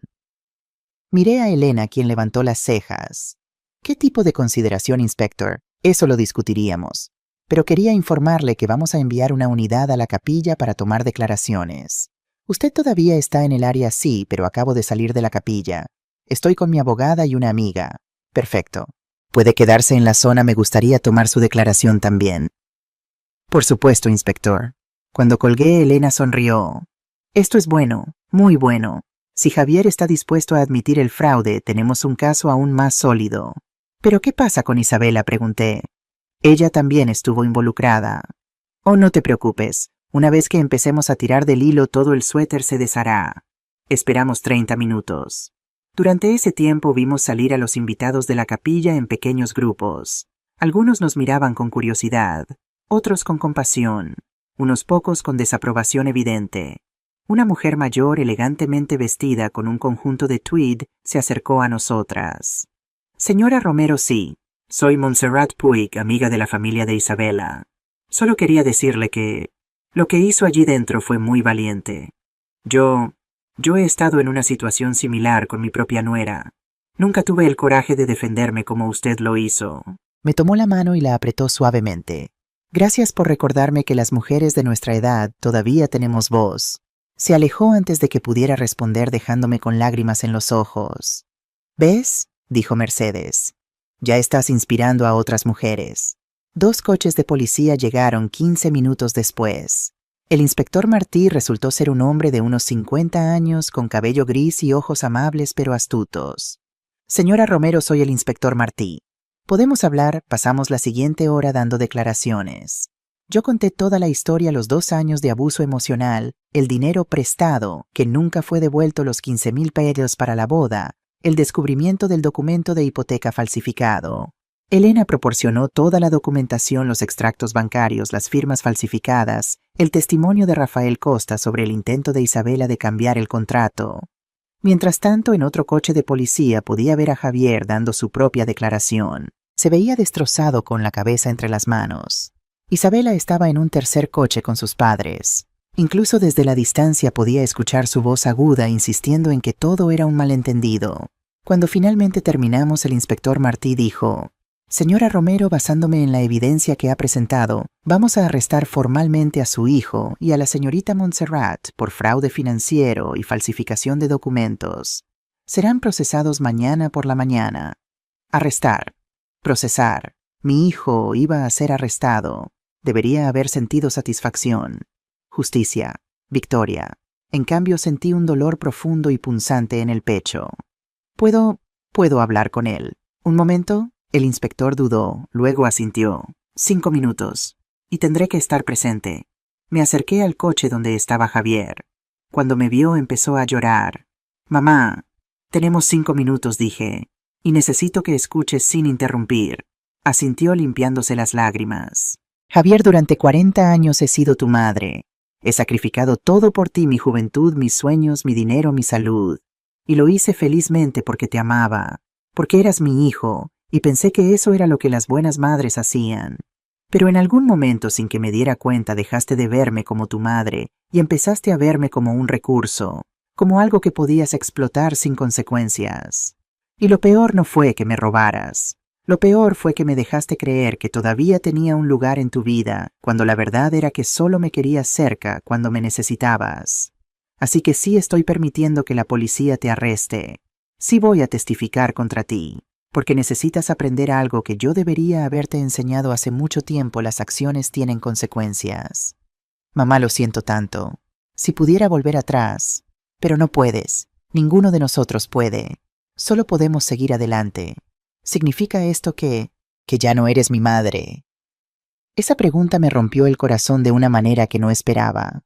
Miré a Elena, quien levantó las cejas. «¿Qué tipo de consideración, inspector? Eso lo discutiríamos. pero quería informarle que vamos a enviar una unidad a la capilla para tomar declaraciones. Usted todavía está en el área sí, pero acabo de salir de la capilla. Estoy con mi abogada y una amiga. Perfecto. Puede quedarse en la zona, me gustaría tomar su declaración también. Por supuesto, inspector. Cuando colgué, Elena sonrió. Esto es bueno, muy bueno. Si Javier está dispuesto a admitir el fraude, tenemos un caso aún más sólido. ¿Pero qué pasa con Isabela?, pregunté. Ella también estuvo involucrada. Oh, no te preocupes. Una vez que empecemos a tirar del hilo, todo el suéter se deshará. Esperamos 30 minutos. Durante ese tiempo vimos salir a los invitados de la capilla en pequeños grupos. Algunos nos miraban con curiosidad, otros con compasión, unos pocos con desaprobación evidente. Una mujer mayor elegantemente vestida con un conjunto de tweed se acercó a nosotras. Señora Romero, sí. Soy Montserrat Puig, amiga de la familia de Isabela. Solo quería decirle que lo que hizo allí dentro fue muy valiente. Yo he estado en una situación similar con mi propia nuera. Nunca tuve el coraje de defenderme como usted lo hizo. Me tomó la mano y la apretó suavemente. Gracias por recordarme que las mujeres de nuestra edad todavía tenemos voz. Se alejó antes de que pudiera responder, dejándome con lágrimas en los ojos. ¿Ves?, dijo Mercedes. Ya estás inspirando a otras mujeres. 2 coches de policía llegaron 15 minutos después. El inspector Martí resultó ser un hombre de unos 50 años, con cabello gris y ojos amables pero astutos. Señora Romero, soy el inspector Martí. ¿Podemos hablar? Pasamos la siguiente hora dando declaraciones. Yo conté toda la historia: los 2 años de abuso emocional, el dinero prestado, que nunca fue devuelto, los 15,000 pesos para la boda, el descubrimiento del documento de hipoteca falsificado. Elena proporcionó toda la documentación, los extractos bancarios, las firmas falsificadas, el testimonio de Rafael Costa sobre el intento de Isabela de cambiar el contrato. Mientras tanto, en otro coche de policía podía ver a Javier dando su propia declaración. Se veía destrozado, con la cabeza entre las manos. Isabela estaba en un tercer coche con sus padres. Incluso desde la distancia podía escuchar su voz aguda insistiendo en que todo era un malentendido. Cuando finalmente terminamos, el inspector Martí dijo: Señora Romero, basándome en la evidencia que ha presentado, vamos a arrestar formalmente a su hijo y a la señorita Montserrat por fraude financiero y falsificación de documentos. Serán procesados mañana por la mañana. Arrestar. Procesar. Mi hijo iba a ser arrestado. Debería haber sentido satisfacción. Justicia. Victoria. En cambio, sentí un dolor profundo y punzante en el pecho. ¿Puedo hablar con él? ¿Un momento? El inspector dudó, luego asintió. 5 minutos. Y tendré que estar presente. Me acerqué al coche donde estaba Javier. Cuando me vio, empezó a llorar. Mamá, tenemos 5 minutos, dije, y necesito que escuches sin interrumpir. Asintió limpiándose las lágrimas. Javier, durante 40 años he sido tu madre. He sacrificado todo por ti: mi juventud, mis sueños, mi dinero, mi salud. Y lo hice felizmente porque te amaba, porque eras mi hijo, y pensé que eso era lo que las buenas madres hacían. Pero en algún momento, sin que me diera cuenta, dejaste de verme como tu madre y empezaste a verme como un recurso, como algo que podías explotar sin consecuencias. Y lo peor no fue que me robaras. Lo peor fue que me dejaste creer que todavía tenía un lugar en tu vida, cuando la verdad era que solo me querías cerca cuando me necesitabas. Así que sí estoy permitiendo que la policía te arreste. Sí voy a testificar contra ti, porque necesitas aprender algo que yo debería haberte enseñado hace mucho tiempo: las acciones tienen consecuencias. Mamá, lo siento tanto. Si pudiera volver atrás, pero no puedes. Ninguno de nosotros puede. Solo podemos seguir adelante. ¿Significa esto que ya no eres mi madre? Esa pregunta me rompió el corazón de una manera que no esperaba.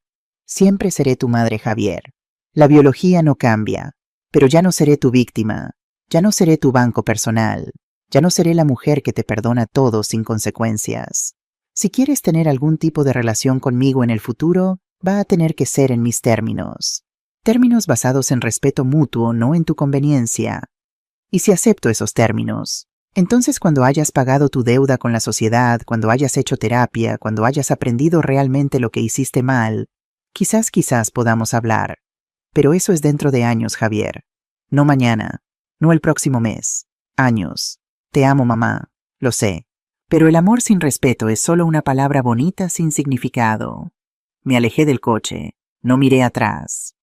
Siempre seré tu madre, Javier. La biología no cambia, pero ya no seré tu víctima. Ya no seré tu banco personal. Ya no seré la mujer que te perdona todo sin consecuencias. Si quieres tener algún tipo de relación conmigo en el futuro, va a tener que ser en mis términos. Términos basados en respeto mutuo, no en tu conveniencia. Y si acepto esos términos, entonces cuando hayas pagado tu deuda con la sociedad, cuando hayas hecho terapia, cuando hayas aprendido realmente lo que hiciste mal, quizás podamos hablar. Pero eso es dentro de años, Javier. No mañana, no el próximo mes. Años. Te amo, mamá. Lo sé. Pero el amor sin respeto es solo una palabra bonita sin significado. Me alejé del coche. No miré atrás.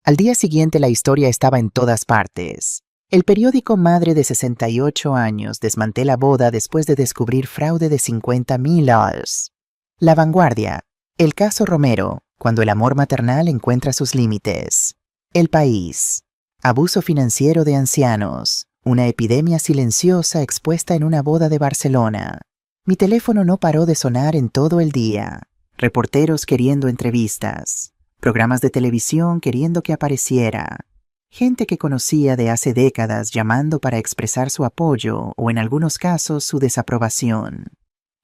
Al día siguiente la historia estaba en todas partes. El periódico Madre de 68 años desmantela boda después de descubrir fraude de $50,000. La Vanguardia. El caso Romero, cuando el amor maternal encuentra sus límites. El País. Abuso financiero de ancianos. Una epidemia silenciosa expuesta en una boda de Barcelona. Mi teléfono no paró de sonar en todo el día. Reporteros queriendo entrevistas. Programas de televisión queriendo que apareciera. Gente que conocía de hace décadas llamando para expresar su apoyo o en algunos casos su desaprobación.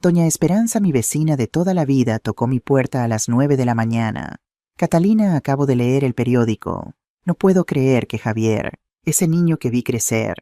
Doña Esperanza, mi vecina de toda la vida, tocó mi puerta a las 9 de la mañana. Catalina, acabo de leer el periódico. No puedo creer que Javier, ese niño que vi crecer.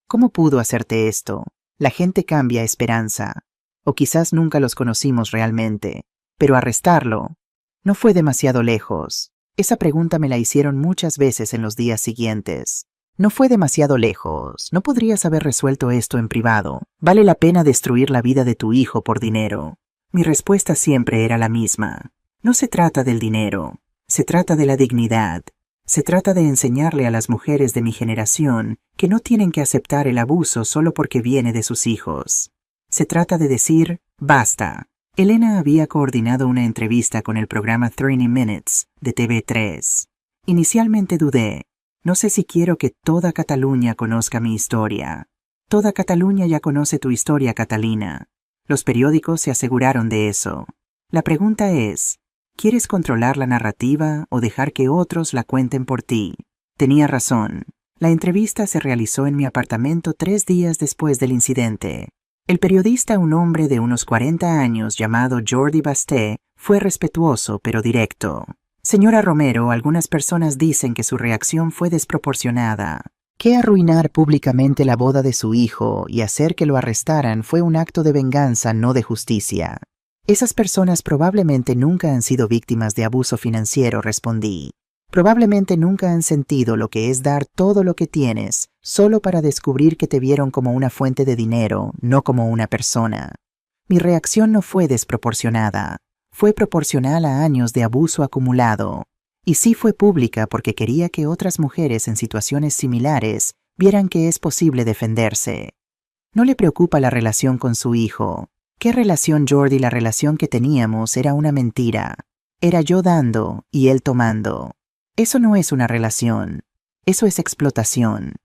¿Cómo pudo hacerte esto? La gente cambia, Esperanza. O quizás nunca los conocimos realmente. Pero arrestarlo no fue demasiado lejos. Esa pregunta me la hicieron muchas veces en los días siguientes. No fue demasiado lejos. No podrías haber resuelto esto en privado. ¿Vale la pena destruir la vida de tu hijo por dinero? Mi respuesta siempre era la misma. No se trata del dinero. Se trata de la dignidad. Se trata de enseñarle a las mujeres de mi generación que no tienen que aceptar el abuso solo porque viene de sus hijos. Se trata de decir, basta. Elena había coordinado una entrevista con el programa 30 Minutes de TV3. Inicialmente dudé. No sé si quiero que toda Cataluña conozca mi historia. Toda Cataluña ya conoce tu historia, Catalina. Los periódicos se aseguraron de eso. La pregunta es, ¿quieres controlar la narrativa o dejar que otros la cuenten por ti? Tenía razón. La entrevista se realizó en mi apartamento 3 días después del incidente. El periodista, un hombre de unos 40 años llamado Jordi Basté, fue respetuoso pero directo. Señora Romero, algunas personas dicen que su reacción fue desproporcionada. Que arruinar públicamente la boda de su hijo y hacer que lo arrestaran fue un acto de venganza, no de justicia. Esas personas probablemente nunca han sido víctimas de abuso financiero, respondí. Probablemente nunca han sentido lo que es dar todo lo que tienes, solo para descubrir que te vieron como una fuente de dinero, no como una persona. Mi reacción no fue desproporcionada. Fue proporcional a años de abuso acumulado. Y sí fue pública porque quería que otras mujeres en situaciones similares vieran que es posible defenderse. No le preocupa la relación con su hijo. ¿Qué relación, Jordi? La relación que teníamos era una mentira. Era yo dando y él tomando. Eso no es una relación. Eso es explotación.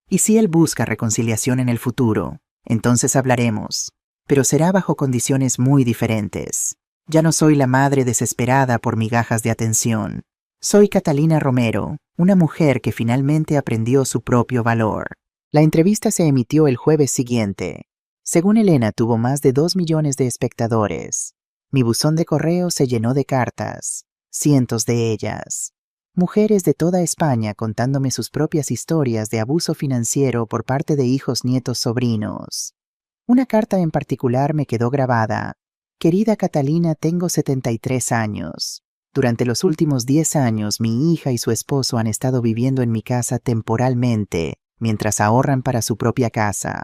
Y si él busca reconciliación en el futuro, entonces hablaremos. Pero será bajo condiciones muy diferentes. Ya no soy la madre desesperada por migajas de atención. Soy Catalina Romero, una mujer que finalmente aprendió su propio valor. La entrevista se emitió el jueves siguiente. Según Elena, tuvo más de 2 millones de espectadores. Mi buzón de correo se llenó de cartas, cientos de ellas. Mujeres de toda España contándome sus propias historias de abuso financiero por parte de hijos, nietos, sobrinos. Una carta en particular me quedó grabada. Querida Catalina, tengo 73 años. Durante los últimos 10 años, mi hija y su esposo han estado viviendo en mi casa temporalmente, mientras ahorran para su propia casa.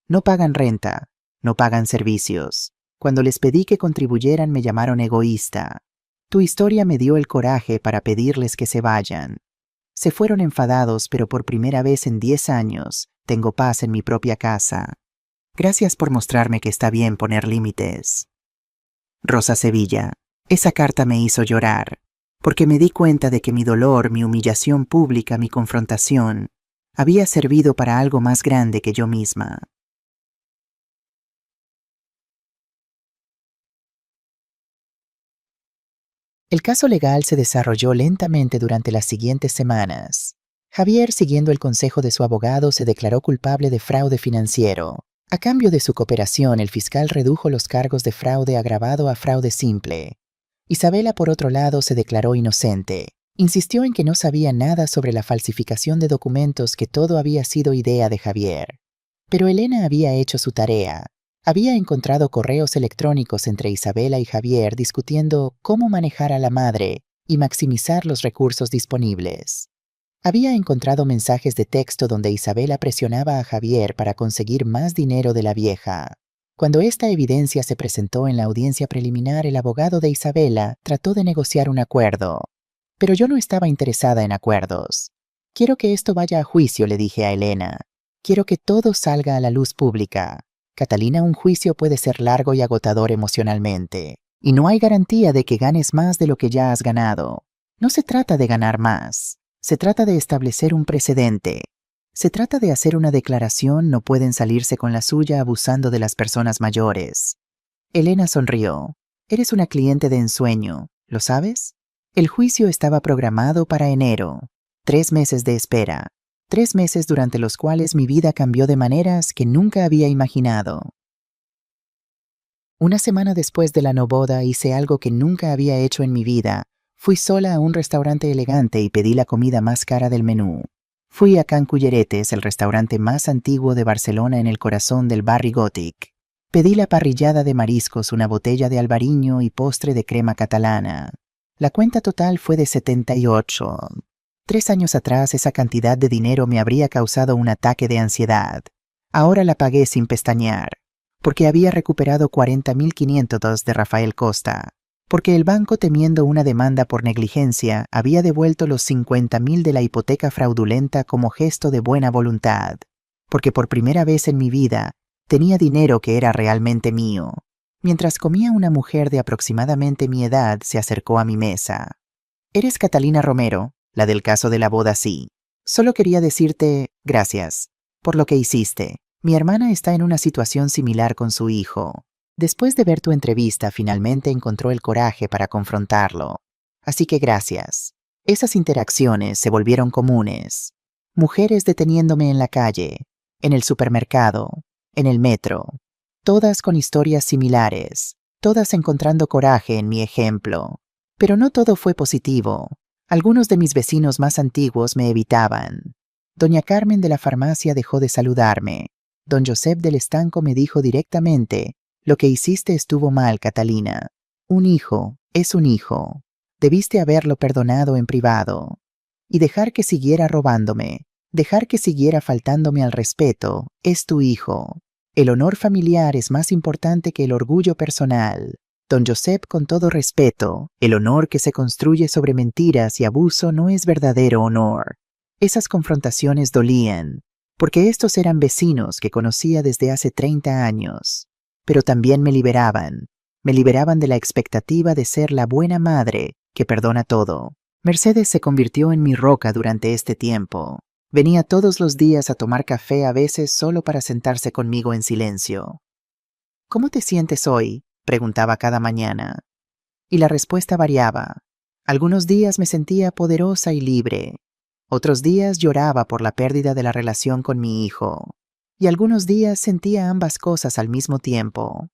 No pagan renta, no pagan servicios. Cuando les pedí que contribuyeran, me llamaron egoísta. Tu historia me dio el coraje para pedirles que se vayan. Se fueron enfadados, pero por primera vez en 10 años, tengo paz en mi propia casa. Gracias por mostrarme que está bien poner límites. Rosa Sevilla, esa carta me hizo llorar, porque me di cuenta de que mi dolor, mi humillación pública, mi confrontación, había servido para algo más grande que yo misma. El caso legal se desarrolló lentamente durante las siguientes semanas. Javier, siguiendo el consejo de su abogado, se declaró culpable de fraude financiero. A cambio de su cooperación, el fiscal redujo los cargos de fraude agravado a fraude simple. Isabela, por otro lado, se declaró inocente. Insistió en que no sabía nada sobre la falsificación de documentos, que todo había sido idea de Javier. Pero Elena había hecho su tarea. Había encontrado correos electrónicos entre Isabela y Javier discutiendo cómo manejar a la madre y maximizar los recursos disponibles. Había encontrado mensajes de texto donde Isabela presionaba a Javier para conseguir más dinero de la vieja. Cuando esta evidencia se presentó en la audiencia preliminar, el abogado de Isabela trató de negociar un acuerdo. Pero yo no estaba interesada en acuerdos. Quiero que esto vaya a juicio, le dije a Elena. Quiero que todo salga a la luz pública. Catalina, un juicio puede ser largo y agotador emocionalmente. Y no hay garantía de que ganes más de lo que ya has ganado. No se trata de ganar más. Se trata de establecer un precedente. Se trata de hacer una declaración, no pueden salirse con la suya abusando de las personas mayores. Elena sonrió. Eres una cliente de ensueño, ¿lo sabes? El juicio estaba programado para enero. 3 meses de espera. 3 meses durante los cuales mi vida cambió de maneras que nunca había imaginado. Una semana después de la no boda hice algo que nunca había hecho en mi vida. Fui sola a un restaurante elegante y pedí la comida más cara del menú. Fui a Can Culleretes, el restaurante más antiguo de Barcelona en el corazón del barri gòtic. Pedí la parrillada de mariscos, una botella de albariño y postre de crema catalana. La cuenta total fue de 78. 3 años atrás esa cantidad de dinero me habría causado un ataque de ansiedad. Ahora la pagué sin pestañear, porque había recuperado 40.500 de Rafael Costa. Porque el banco, temiendo una demanda por negligencia, había devuelto los 50.000 de la hipoteca fraudulenta como gesto de buena voluntad. Porque por primera vez en mi vida tenía dinero que era realmente mío. Mientras comía, una mujer de aproximadamente mi edad se acercó a mi mesa. «¿Eres Catalina Romero, la del caso de la boda?» «Sí. Solo quería decirte gracias por lo que hiciste. Mi hermana está en una situación similar con su hijo. Después de ver tu entrevista, finalmente encontró el coraje para confrontarlo. Así que gracias». Esas interacciones se volvieron comunes. Mujeres deteniéndome en la calle, en el supermercado, en el metro. Todas con historias similares, todas encontrando coraje en mi ejemplo. Pero no todo fue positivo. Algunos de mis vecinos más antiguos me evitaban. Doña Carmen de la farmacia dejó de saludarme. Don Josep del Estanco me dijo directamente: «Lo que hiciste estuvo mal, Catalina. Un hijo es un hijo. Debiste haberlo perdonado en privado. Y dejar que siguiera robándome, dejar que siguiera faltándome al respeto, es tu hijo. El honor familiar es más importante que el orgullo personal. Don Josep, con todo respeto, el honor que se construye sobre mentiras y abuso no es verdadero honor». Esas confrontaciones dolían, porque estos eran vecinos que conocía desde hace 30 años. Pero también me liberaban de la expectativa de ser la buena madre que perdona todo. Mercedes se convirtió en mi roca durante este tiempo. Venía todos los días a tomar café, a veces solo para sentarse conmigo en silencio. «¿Cómo te sientes hoy?», preguntaba cada mañana. Y la respuesta variaba. Algunos días me sentía poderosa y libre. Otros días lloraba por la pérdida de la relación con mi hijo. Y algunos días sentía ambas cosas al mismo tiempo.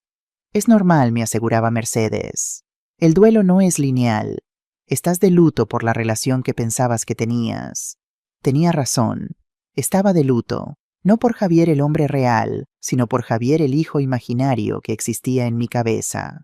«Es normal», me aseguraba Mercedes. «El duelo no es lineal. Estás de luto por la relación que pensabas que tenías». Tenía razón. Estaba de luto, no por Javier el hombre real, sino por Javier el hijo imaginario que existía en mi cabeza.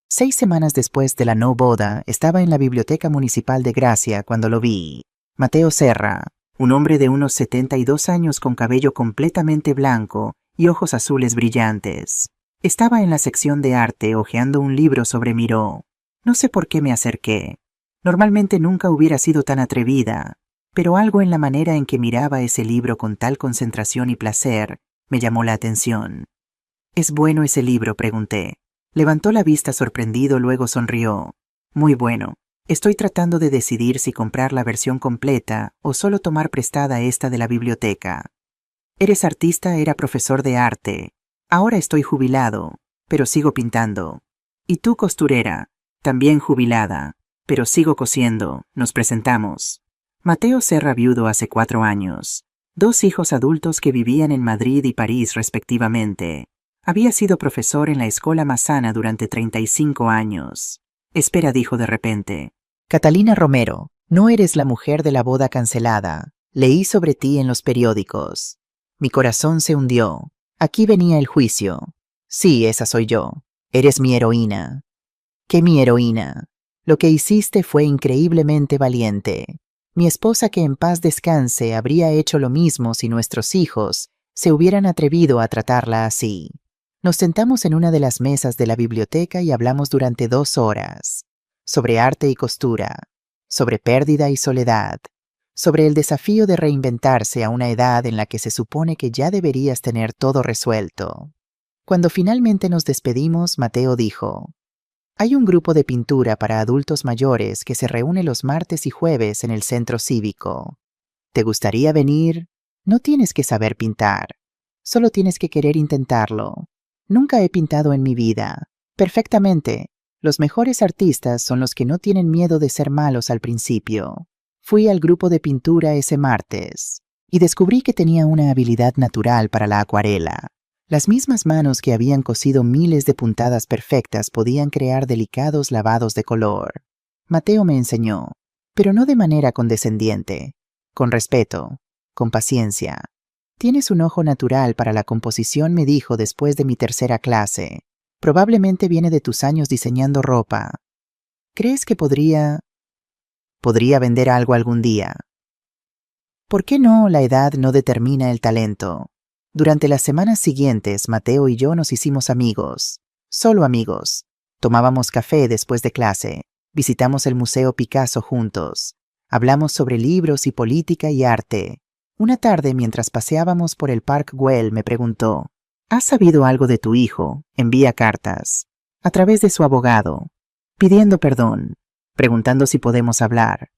Seis semanas después de la no boda, estaba en la biblioteca municipal de Gracia cuando lo vi. Mateo Serra, un hombre de unos 72 años con cabello completamente blanco y ojos azules brillantes. Estaba en la sección de arte hojeando un libro sobre Miró. No sé por qué me acerqué. Normalmente nunca hubiera sido tan atrevida, pero algo en la manera en que miraba ese libro con tal concentración y placer me llamó la atención. «¿Es bueno ese libro?», pregunté. Levantó la vista sorprendido, luego sonrió. «Muy bueno. Estoy tratando de decidir si comprar la versión completa o solo tomar prestada esta de la biblioteca». «¿Eres artista?». «Era profesor de arte. Ahora estoy jubilado, pero sigo pintando». «¿Y tú, costurera?». «También jubilada, pero sigo cosiendo». Nos presentamos. Mateo Serra, viudo hace 4 años. 2 hijos adultos que vivían en Madrid y París respectivamente. Había sido profesor en la Escola Massana durante 35 años. «Espera», dijo de repente. «Catalina Romero, no eres la mujer de la boda cancelada. Leí sobre ti en los periódicos». Mi corazón se hundió. Aquí venía el juicio. «Sí, esa soy yo. Eres mi heroína». que mi heroína. Lo que hiciste fue increíblemente valiente. Mi esposa, que en paz descanse, habría hecho lo mismo si nuestros hijos se hubieran atrevido a tratarla así. Nos sentamos en una de las mesas de la biblioteca y hablamos durante 2 horas. Sobre arte y costura, sobre pérdida y soledad, sobre el desafío de reinventarse a una edad en la que se supone que ya deberías tener todo resuelto. Cuando finalmente nos despedimos, Mateo dijo: hay un grupo de pintura para adultos mayores que se reúne los martes y jueves en el centro cívico. ¿Te gustaría venir? No tienes que saber pintar. Solo tienes que querer intentarlo. Nunca he pintado en mi vida. Perfectamente. Los mejores artistas son los que no tienen miedo de ser malos al principio. Fui al grupo de pintura ese martes y descubrí que tenía una habilidad natural para la acuarela. Las mismas manos que habían cosido miles de puntadas perfectas podían crear delicados lavados de color. Mateo me enseñó, pero no de manera condescendiente, con respeto, con paciencia. Tienes un ojo natural para la composición, me dijo después de mi tercera clase. Probablemente viene de tus años diseñando ropa. ¿Crees que podría vender algo algún día? ¿Por qué no? La edad no determina el talento. Durante las semanas siguientes, Mateo y yo nos hicimos amigos. Solo amigos. Tomábamos café después de clase. Visitamos el Museo Picasso juntos. Hablamos sobre libros y política y arte. Una tarde, mientras paseábamos por el Park Güell, me preguntó: ¿has sabido algo de tu hijo? Envía cartas. A través de su abogado. Pidiendo perdón. Preguntando si podemos hablar.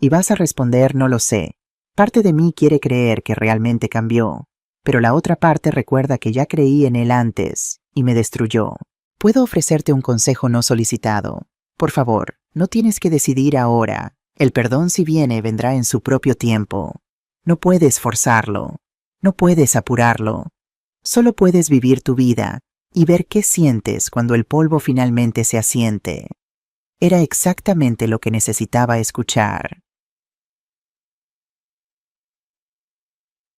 Y vas a responder: no lo sé. Parte de mí quiere creer que realmente cambió, pero la otra parte recuerda que ya creí en él antes y me destruyó. Puedo ofrecerte un consejo no solicitado. Por favor, no tienes que decidir ahora. El perdón, si viene, vendrá en su propio tiempo. No puedes forzarlo. No puedes apurarlo. Solo puedes vivir tu vida y ver qué sientes cuando el polvo finalmente se asiente. Era exactamente lo que necesitaba escuchar.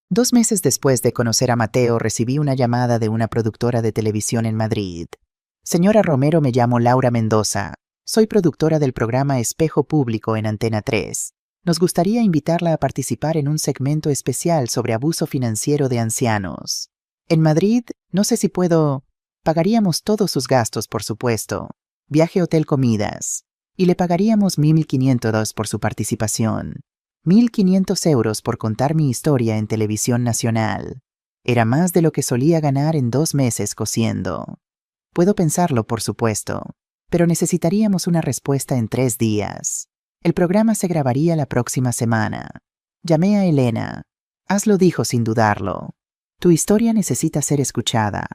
2 meses después de conocer a Mateo, recibí una llamada de una productora de televisión en Madrid. Señora Romero, me llamo Laura Mendoza. Soy productora del programa Espejo Público en Antena 3. Nos gustaría invitarla a participar en un segmento especial sobre abuso financiero de ancianos. En Madrid, no sé si puedo... Pagaríamos todos sus gastos, por supuesto. Viaje, hotel, comidas. Y le pagaríamos 1.500 por su participación. 1.500 euros por contar mi historia en televisión nacional. Era más de lo que solía ganar en 2 meses cosiendo. Puedo pensarlo, por supuesto, pero necesitaríamos una respuesta en 3 días. El programa se grabaría la próxima semana. Llamé a Elena. Hazlo, dijo sin dudarlo. Tu historia necesita ser escuchada.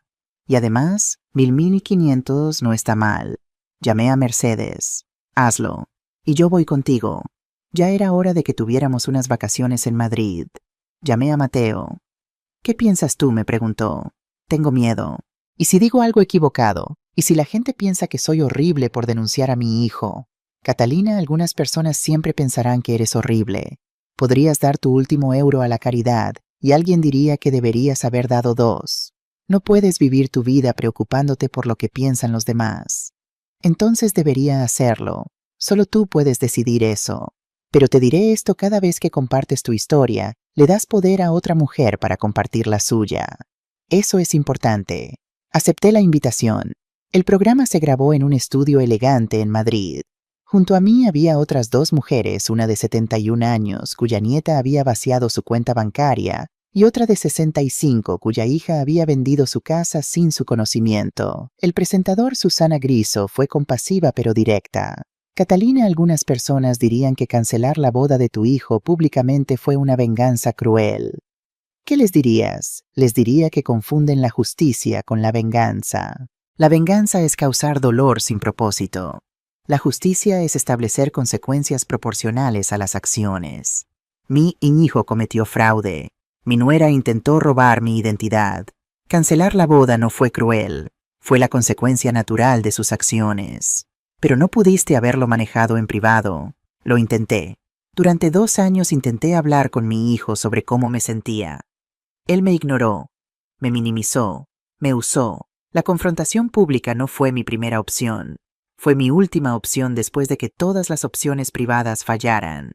Y además, 1.500 no está mal. Llamé a Mercedes. Hazlo. Y yo voy contigo. Ya era hora de que tuviéramos unas vacaciones en Madrid. Llamé a Mateo. ¿Qué piensas tú?, me preguntó. Tengo miedo. ¿Y si digo algo equivocado? ¿Y si la gente piensa que soy horrible por denunciar a mi hijo? Catalina, algunas personas siempre pensarán que eres horrible. Podrías dar tu último euro a la caridad y alguien diría que deberías haber dado 2. No puedes vivir tu vida preocupándote por lo que piensan los demás. Entonces debería hacerlo. Solo tú puedes decidir eso. Pero te diré esto: cada vez que compartes tu historia, le das poder a otra mujer para compartir la suya. Eso es importante. Acepté la invitación. El programa se grabó en un estudio elegante en Madrid. Junto a mí había otras 2 mujeres, una de 71 años, cuya nieta había vaciado su cuenta bancaria, y otra de 65, cuya hija había vendido su casa sin su conocimiento. El presentador, Susana Griso, fue compasiva pero directa. Catalina, algunas personas dirían que cancelar la boda de tu hijo públicamente fue una venganza cruel. ¿Qué les dirías? Les diría que confunden la justicia con la venganza. La venganza es causar dolor sin propósito. La justicia es establecer consecuencias proporcionales a las acciones. Mi hijo cometió fraude. Mi nuera intentó robar mi identidad. Cancelar la boda no fue cruel. Fue la consecuencia natural de sus acciones. Pero no pudiste haberlo manejado en privado. Lo intenté. Durante 2 años intenté hablar con mi hijo sobre cómo me sentía. Él me ignoró, me minimizó, me usó. La confrontación pública no fue mi primera opción. Fue mi última opción después de que todas las opciones privadas fallaran.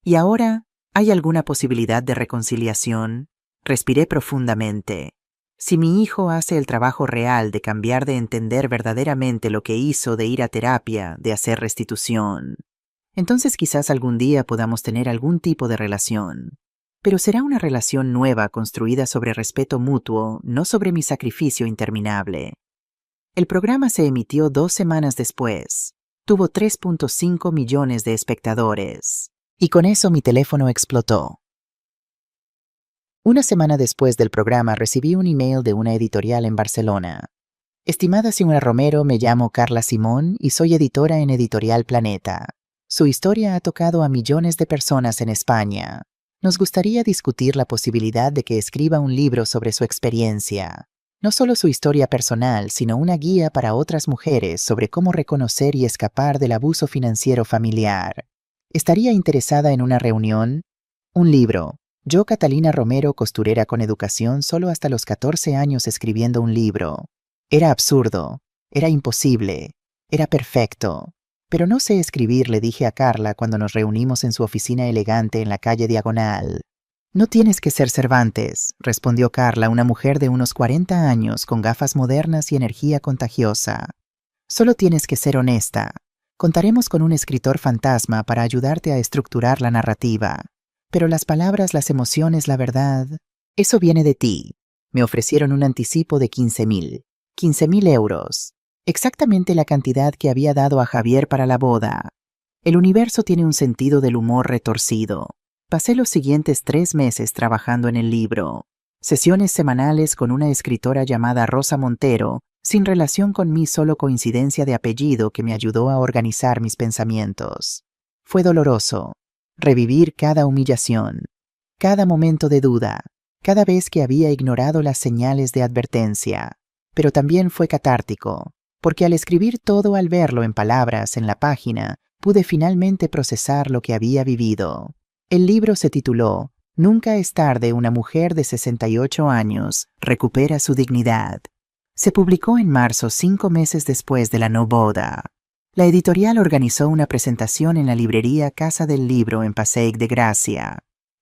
¿Y ahora hay alguna posibilidad de reconciliación? Respiré profundamente. Si mi hijo hace el trabajo real de cambiar, de entender verdaderamente lo que hizo, de ir a terapia, de hacer restitución, entonces quizás algún día podamos tener algún tipo de relación. Pero será una relación nueva construida sobre respeto mutuo, no sobre mi sacrificio interminable. El programa se emitió 2 semanas después. Tuvo 3.5 millones de espectadores. Y con eso mi teléfono explotó. Una semana después del programa recibí un email de una editorial en Barcelona. Estimada señora Romero, me llamo Carla Simón y soy editora en Editorial Planeta. Su historia ha tocado a millones de personas en España. Nos gustaría discutir la posibilidad de que escriba un libro sobre su experiencia. No solo su historia personal, sino una guía para otras mujeres sobre cómo reconocer y escapar del abuso financiero familiar. ¿Estaría interesada en una reunión? Un libro. Yo, Catalina Romero, costurera con educación, solo hasta los 14 años escribiendo un libro. Era absurdo, era imposible, era perfecto. Pero no sé escribir, le dije a Carla cuando nos reunimos en su oficina elegante en la calle Diagonal. No tienes que ser Cervantes, respondió Carla, una mujer de unos 40 años con gafas modernas y energía contagiosa. Solo tienes que ser honesta. Contaremos con un escritor fantasma para ayudarte a estructurar la narrativa. Pero las palabras, las emociones, la verdad, eso viene de ti. Me ofrecieron un anticipo de 15.000 euros. Exactamente la cantidad que había dado a Javier para la boda. El universo tiene un sentido del humor retorcido. Pasé los siguientes 3 meses trabajando en el libro. Sesiones semanales con una escritora llamada Rosa Montero, sin relación con mí, solo coincidencia de apellido, que me ayudó a organizar mis pensamientos. Fue doloroso. Revivir cada humillación, cada momento de duda, cada vez que había ignorado las señales de advertencia. Pero también fue catártico, porque al escribir todo, al verlo en palabras en la página, pude finalmente procesar lo que había vivido. El libro se tituló Nunca es tarde, una mujer de 68 años recupera su dignidad. Se publicó en marzo, 5 meses después de la no boda. La editorial organizó una presentación en la librería Casa del Libro en Passeig de Gracia.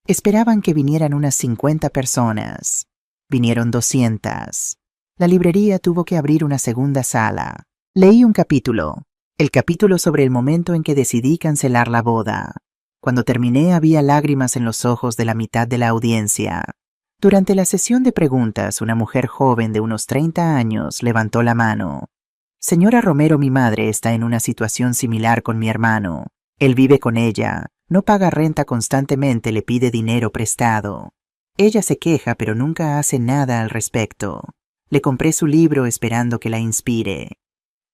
Esperaban que vinieran unas 50 personas. Vinieron 200. La librería tuvo que abrir una segunda sala. Leí un capítulo, el capítulo sobre el momento en que decidí cancelar la boda. Cuando terminé había lágrimas en los ojos de la mitad de la audiencia. Durante la sesión de preguntas, una mujer joven de unos 30 años levantó la mano. Señora Romero, mi madre está en una situación similar con mi hermano. Él vive con ella, no paga renta constantemente, le pide dinero prestado. Ella se queja, pero nunca hace nada al respecto. Le compré su libro esperando que la inspire.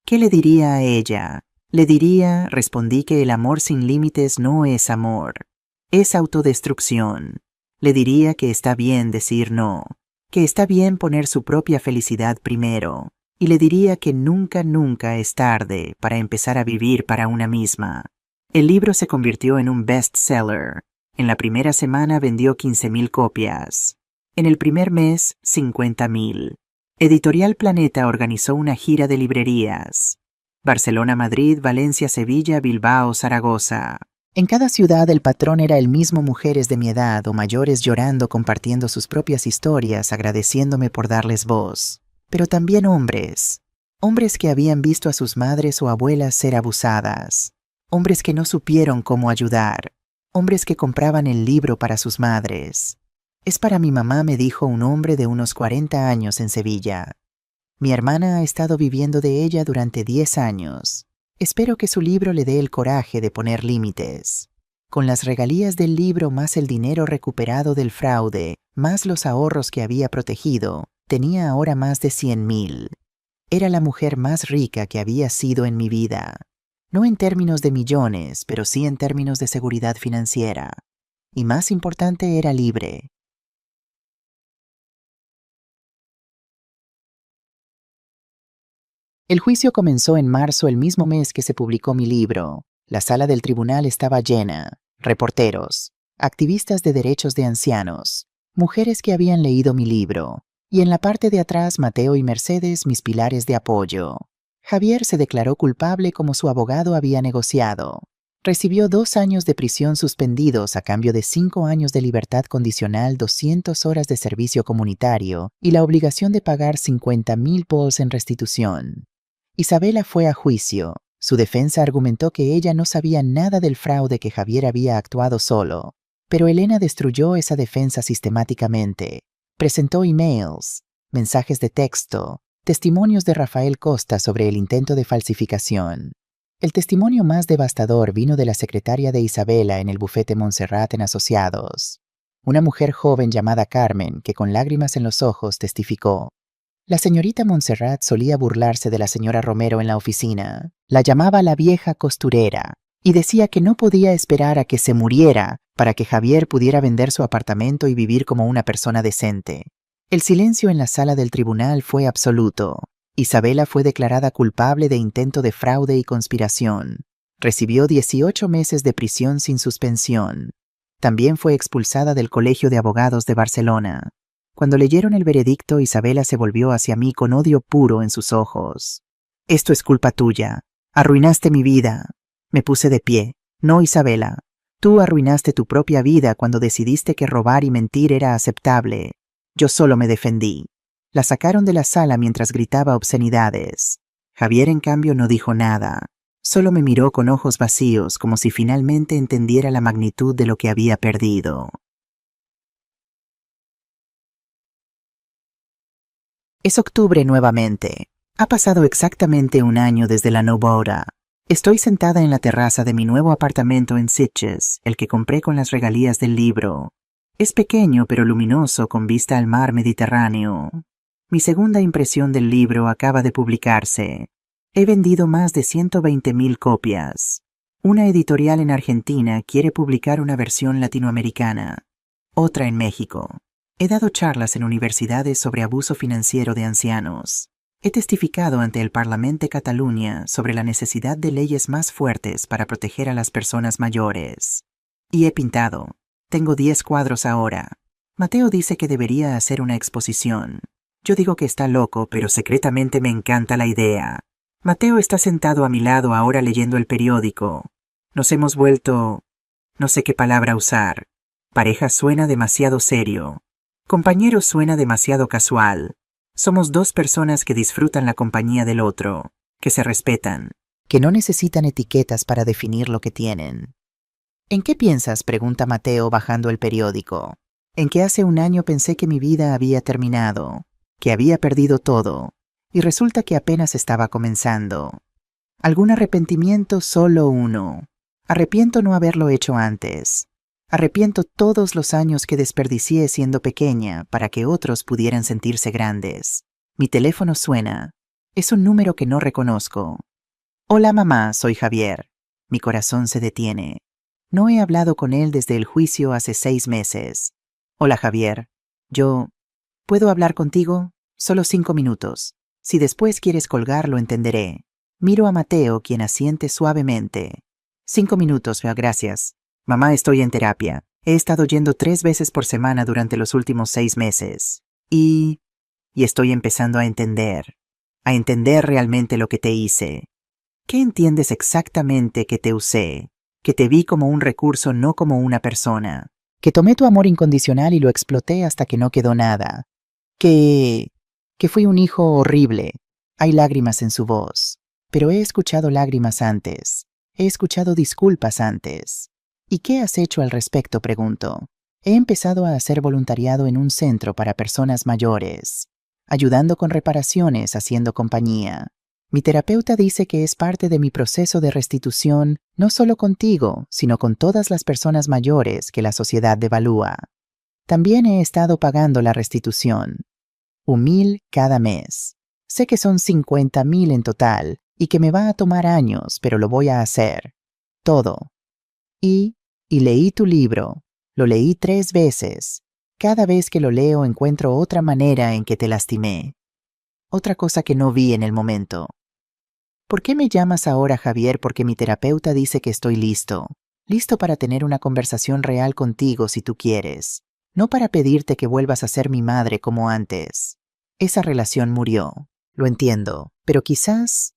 ¿Qué le diría a ella? Le diría, respondí, que el amor sin límites no es amor, es autodestrucción. Le diría que está bien decir no, que está bien poner su propia felicidad primero. Y le diría que nunca, nunca es tarde para empezar a vivir para una misma. El libro se convirtió en un bestseller. En la primera semana vendió 15.000 copias. En el primer mes, 50.000. Editorial Planeta organizó una gira de librerías. Barcelona, Madrid, Valencia, Sevilla, Bilbao, Zaragoza. En cada ciudad el patrón era el mismo: mujeres de mi edad o mayores llorando, compartiendo sus propias historias, agradeciéndome por darles voz. Pero también hombres que habían visto a sus madres o abuelas ser abusadas, hombres que no supieron cómo ayudar, hombres que compraban el libro para sus madres. Es para mi mamá, me dijo un hombre de unos 40 años en Sevilla. Mi hermana ha estado viviendo de ella durante 10 años. Espero que su libro le dé el coraje de poner límites. Con las regalías del libro, más el dinero recuperado del fraude, más los ahorros que había protegido, tenía ahora más de 100.000. Era la mujer más rica que había sido en mi vida. No en términos de millones, pero sí en términos de seguridad financiera. Y más importante, era libre. El juicio comenzó en marzo, el mismo mes que se publicó mi libro. La sala del tribunal estaba llena. Reporteros, activistas de derechos de ancianos, mujeres que habían leído mi libro. Y en la parte de atrás, Mateo y Mercedes, mis pilares de apoyo. Javier se declaró culpable como su abogado había negociado. Recibió 2 años de prisión suspendidos a cambio de 5 años de libertad condicional, 200 horas de servicio comunitario y la obligación de pagar 50,000 pols en restitución. Isabela fue a juicio. Su defensa argumentó que ella no sabía nada del fraude, que Javier había actuado solo. Pero Elena destruyó esa defensa sistemáticamente. Presentó emails, mensajes de texto, testimonios de Rafael Costa sobre el intento de falsificación. El testimonio más devastador vino de la secretaria de Isabela en el bufete Montserrat en Asociados, una mujer joven llamada Carmen que con lágrimas en los ojos testificó. La señorita Montserrat solía burlarse de la señora Romero en la oficina. La llamaba la vieja costurera y decía que no podía esperar a que se muriera para que Javier pudiera vender su apartamento y vivir como una persona decente. El silencio en la sala del tribunal fue absoluto. Isabela fue declarada culpable de intento de fraude y conspiración. Recibió 18 meses de prisión sin suspensión. También fue expulsada del Colegio de Abogados de Barcelona. Cuando leyeron el veredicto, Isabela se volvió hacia mí con odio puro en sus ojos. «Esto es culpa tuya. Arruinaste mi vida». Me puse de pie. «No, Isabela. Tú arruinaste tu propia vida cuando decidiste que robar y mentir era aceptable. Yo solo me defendí». La sacaron de la sala mientras gritaba obscenidades. Javier, en cambio, no dijo nada. Solo me miró con ojos vacíos, como si finalmente entendiera la magnitud de lo que había perdido. Es octubre nuevamente. Ha pasado exactamente 1 año desde la no boda. Estoy sentada en la terraza de mi nuevo apartamento en Sitges, el que compré con las regalías del libro. Es pequeño pero luminoso, con vista al mar Mediterráneo. Mi segunda impresión del libro acaba de publicarse. He vendido más de 120,000 copias. Una editorial en Argentina quiere publicar una versión latinoamericana. Otra en México. He dado charlas en universidades sobre abuso financiero de ancianos. He testificado ante el Parlamento de Cataluña sobre la necesidad de leyes más fuertes para proteger a las personas mayores. Y he pintado. Tengo 10 cuadros ahora. Mateo dice que debería hacer una exposición. Yo digo que está loco, pero secretamente me encanta la idea. Mateo está sentado a mi lado ahora leyendo el periódico. Nos hemos vuelto... no sé qué palabra usar. Pareja suena demasiado serio. Compañero suena demasiado casual. Somos 2 personas que disfrutan la compañía del otro, que se respetan, que no necesitan etiquetas para definir lo que tienen. ¿En qué piensas?, pregunta Mateo bajando el periódico. En que hace 1 año pensé que mi vida había terminado, que había perdido todo, y resulta que apenas estaba comenzando. ¿Algún arrepentimiento? Solo uno. Arrepiento no haberlo hecho antes. Arrepiento todos los años que desperdicié siendo pequeña para que otros pudieran sentirse grandes. Mi teléfono suena. Es un número que no reconozco. Hola mamá, soy Javier. Mi corazón se detiene. No he hablado con él desde el juicio hace 6 meses. Hola Javier. ¿Puedo hablar contigo? Solo 5 minutos. Si después quieres colgar, lo entenderé. Miro a Mateo, quien asiente suavemente. 5 minutos, gracias. Mamá, estoy en terapia. He estado yendo 3 veces por semana durante los últimos 6 meses. Y estoy empezando a entender realmente lo que te hice. ¿Qué entiendes exactamente? Que te usé, que te vi como un recurso, no como una persona. Que tomé tu amor incondicional y lo exploté hasta que no quedó nada. Que fui un hijo horrible. Hay lágrimas en su voz. Pero he escuchado lágrimas antes. He escuchado disculpas antes. ¿Y qué has hecho al respecto?, pregunto. He empezado a hacer voluntariado en un centro para personas mayores, ayudando con reparaciones, haciendo compañía. Mi terapeuta dice que es parte de mi proceso de restitución, no solo contigo, sino con todas las personas mayores que la sociedad devalúa. También he estado pagando la restitución. 1,000 cada mes. Sé que son 50,000 en total y que me va a tomar años, pero lo voy a hacer. Todo. Y leí tu libro. Lo leí 3 veces. Cada vez que lo leo encuentro otra manera en que te lastimé. Otra cosa que no vi en el momento. ¿Por qué me llamas ahora, Javier? Porque mi terapeuta dice que estoy listo. Listo para tener una conversación real contigo si tú quieres. No para pedirte que vuelvas a ser mi madre como antes. Esa relación murió. Lo entiendo. Pero quizás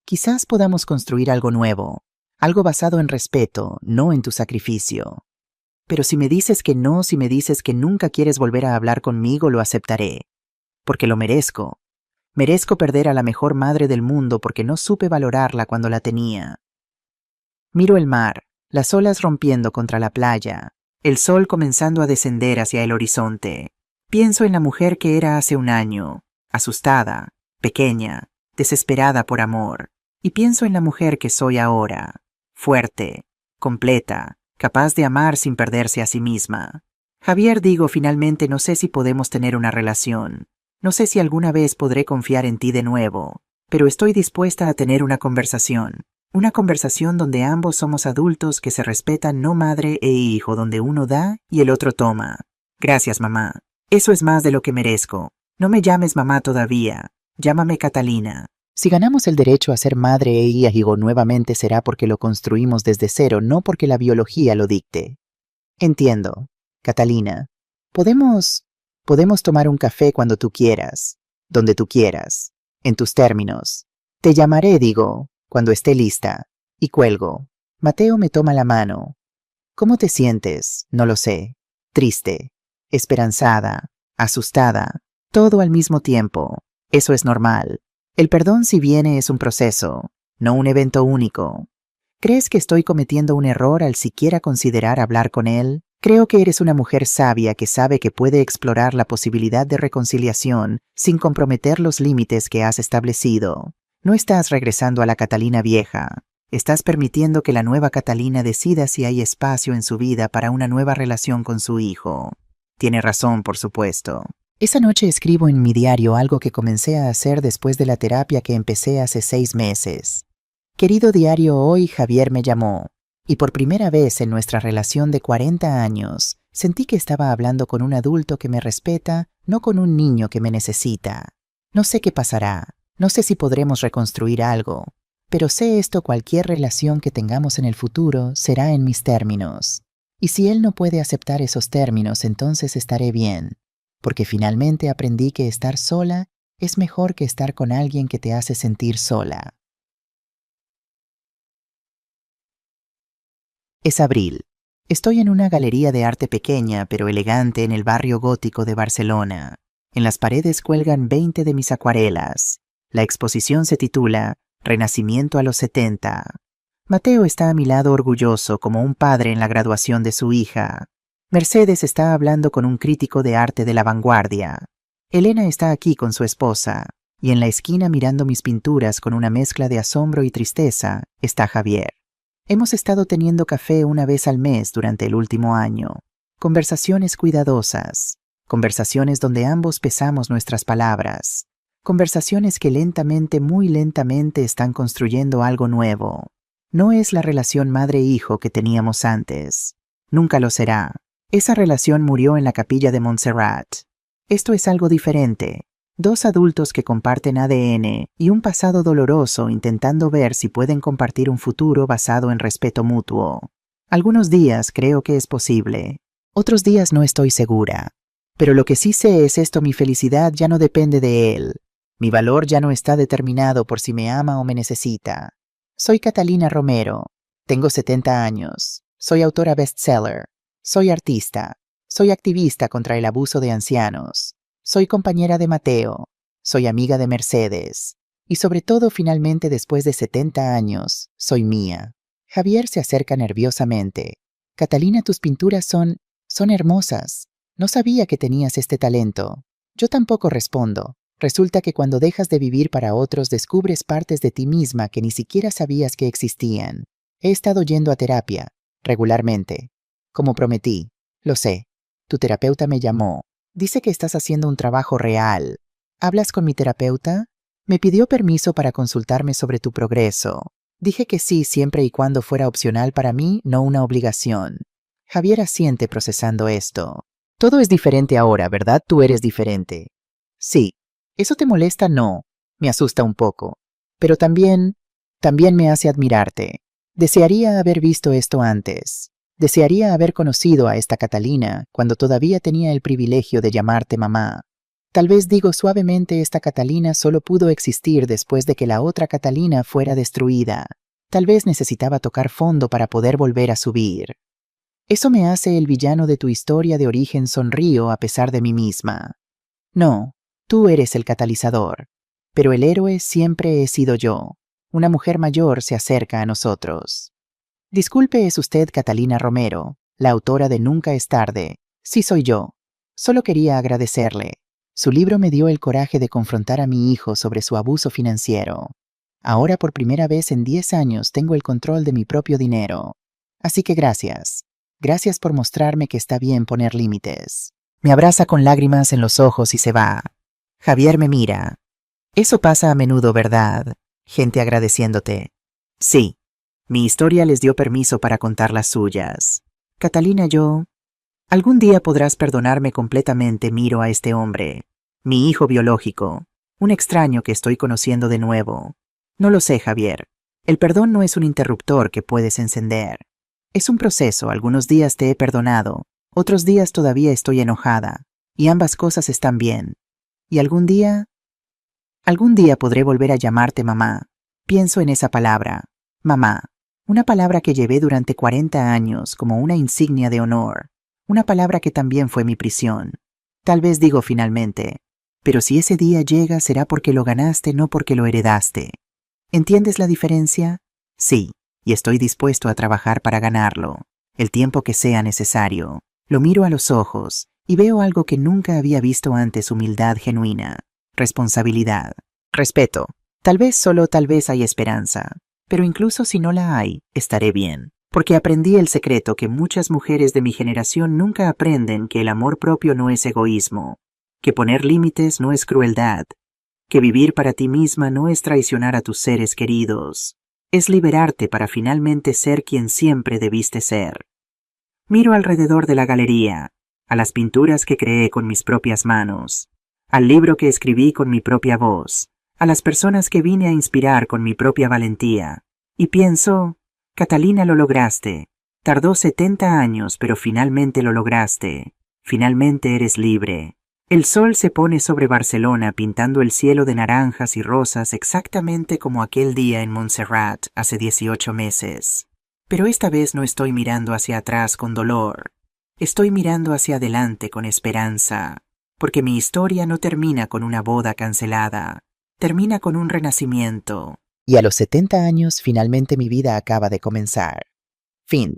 Quizás podamos construir algo nuevo, algo basado en respeto, no en tu sacrificio. Pero si me dices que no, si me dices que nunca quieres volver a hablar conmigo, lo aceptaré. Porque lo merezco. Merezco perder a la mejor madre del mundo porque no supe valorarla cuando la tenía. Miro el mar, las olas rompiendo contra la playa, el sol comenzando a descender hacia el horizonte. Pienso en la mujer que era hace un año, asustada, pequeña, desesperada por amor. Y pienso en la mujer que soy ahora, fuerte, completa, capaz de amar sin perderse a sí misma. Javier, digo, finalmente no sé si podemos tener una relación. No sé si alguna vez podré confiar en ti de nuevo, pero estoy dispuesta a tener una conversación. Una conversación donde ambos somos adultos que se respetan, no madre e hijo, donde uno da y el otro toma. Gracias, mamá. Eso es más de lo que merezco. No me llames mamá todavía. Llámame Catalina. Si ganamos el derecho a ser madre e hijo nuevamente será porque lo construimos desde cero, no porque la biología lo dicte. Entiendo. Catalina, podemos tomar un café cuando tú quieras, donde tú quieras, en tus términos. Te llamaré, digo, cuando esté lista. Y cuelgo. Mateo me toma la mano. ¿Cómo te sientes? No lo sé. Triste, esperanzada, asustada, todo al mismo tiempo. Eso es normal. El perdón, si viene, es un proceso, no un evento único. ¿Crees que estoy cometiendo un error al siquiera considerar hablar con él? Creo que eres una mujer sabia que sabe que puede explorar la posibilidad de reconciliación sin comprometer los límites que has establecido. No estás regresando a la Catalina vieja. Estás permitiendo que la nueva Catalina decida si hay espacio en su vida para una nueva relación con su hijo. Tiene razón, por supuesto. Esa noche escribo en mi diario algo que comencé a hacer después de la terapia que empecé hace 6 meses. Querido diario, hoy Javier me llamó, y por primera vez en nuestra relación de 40 años, sentí que estaba hablando con un adulto que me respeta, no con un niño que me necesita. No sé qué pasará, no sé si podremos reconstruir algo, pero sé esto: cualquier relación que tengamos en el futuro será en mis términos. Y si él no puede aceptar esos términos, entonces estaré bien. Porque finalmente aprendí que estar sola es mejor que estar con alguien que te hace sentir sola. Es abril. Estoy en una galería de arte pequeña pero elegante en el barrio gótico de Barcelona. En las paredes cuelgan 20 de mis acuarelas. La exposición se titula Renacimiento a los 70. Mateo está a mi lado orgulloso como un padre en la graduación de su hija. Mercedes está hablando con un crítico de arte de la vanguardia. Elena está aquí con su esposa, y en la esquina mirando mis pinturas con una mezcla de asombro y tristeza está Javier. Hemos estado teniendo café una vez al mes durante el último año. Conversaciones cuidadosas, conversaciones donde ambos pesamos nuestras palabras, conversaciones que lentamente, muy lentamente están construyendo algo nuevo. No es la relación madre-hijo que teníamos antes. Nunca lo será. Esa relación murió en la capilla de Montserrat. Esto es algo diferente. 2 adultos que comparten ADN y un pasado doloroso intentando ver si pueden compartir un futuro basado en respeto mutuo. Algunos días creo que es posible. Otros días no estoy segura. Pero lo que sí sé es esto: mi felicidad ya no depende de él. Mi valor ya no está determinado por si me ama o me necesita. Soy Catalina Romero. Tengo 70 años. Soy autora bestseller. Soy artista. Soy activista contra el abuso de ancianos. Soy compañera de Mateo. Soy amiga de Mercedes. Y sobre todo, finalmente, después de 70 años, soy mía. Javier se acerca nerviosamente. Catalina, tus pinturas son hermosas. No sabía que tenías este talento. Yo tampoco, respondo. Resulta que cuando dejas de vivir para otros, descubres partes de ti misma que ni siquiera sabías que existían. He estado yendo a terapia, regularmente. Como prometí. Lo sé. Tu terapeuta me llamó. Dice que estás haciendo un trabajo real. ¿Hablas con mi terapeuta? Me pidió permiso para consultarme sobre tu progreso. Dije que sí, siempre y cuando fuera opcional para mí, no una obligación. Javier asiente procesando esto. Todo es diferente ahora, ¿verdad? Tú eres diferente. Sí. ¿Eso te molesta? No. Me asusta un poco. Pero también me hace admirarte. Desearía haber visto esto antes. Desearía haber conocido a esta Catalina cuando todavía tenía el privilegio de llamarte mamá. Tal vez digo suavemente esta Catalina solo pudo existir después de que la otra Catalina fuera destruida. Tal vez necesitaba tocar fondo para poder volver a subir. Eso me hace el villano de tu historia de origen. Sonrío a pesar de mí misma. No, tú eres el catalizador. Pero el héroe siempre he sido yo. Una mujer mayor se acerca a nosotros. Disculpe, ¿es usted Catalina Romero, la autora de Nunca es tarde? Sí, soy yo. Solo quería agradecerle. Su libro me dio el coraje de confrontar a mi hijo sobre su abuso financiero. Ahora por primera vez en 10 años tengo el control de mi propio dinero. Así que gracias. Gracias por mostrarme que está bien poner límites. Me abraza con lágrimas en los ojos y se va. Javier me mira. Eso pasa a menudo, ¿verdad? Gente agradeciéndote. Sí. Mi historia les dio permiso para contar las suyas. Catalina, yo... Algún día podrás perdonarme completamente. Miro a este hombre. Mi hijo biológico. Un extraño que estoy conociendo de nuevo. No lo sé, Javier. El perdón no es un interruptor que puedes encender. Es un proceso. Algunos días te he perdonado. Otros días todavía estoy enojada. Y ambas cosas están bien. Y algún día podré volver a llamarte mamá. Pienso en esa palabra. Mamá. Una palabra que llevé durante 40 años como una insignia de honor. Una palabra que también fue mi prisión. Tal vez digo finalmente, pero si ese día llega será porque lo ganaste, no porque lo heredaste. ¿Entiendes la diferencia? Sí, y estoy dispuesto a trabajar para ganarlo, el tiempo que sea necesario. Lo miro a los ojos y veo algo que nunca había visto antes: humildad genuina, responsabilidad, respeto. Tal vez, solo tal vez, hay esperanza. Pero incluso si no la hay, estaré bien. Porque aprendí el secreto que muchas mujeres de mi generación nunca aprenden: que el amor propio no es egoísmo, que poner límites no es crueldad, que vivir para ti misma no es traicionar a tus seres queridos, es liberarte para finalmente ser quien siempre debiste ser. Miro alrededor de la galería, a las pinturas que creé con mis propias manos, al libro que escribí con mi propia voz, a las personas que vine a inspirar con mi propia valentía, y pienso: Catalina, lo lograste. Tardó 70 años, pero finalmente lo lograste. Finalmente eres libre. El sol se pone sobre Barcelona pintando el cielo de naranjas y rosas exactamente como aquel día en Montserrat hace 18 meses. Pero esta vez no estoy mirando hacia atrás con dolor. Estoy mirando hacia adelante con esperanza, porque mi historia no termina con una boda cancelada. Termina con un renacimiento. Y a los 70 años finalmente mi vida acaba de comenzar. Fin.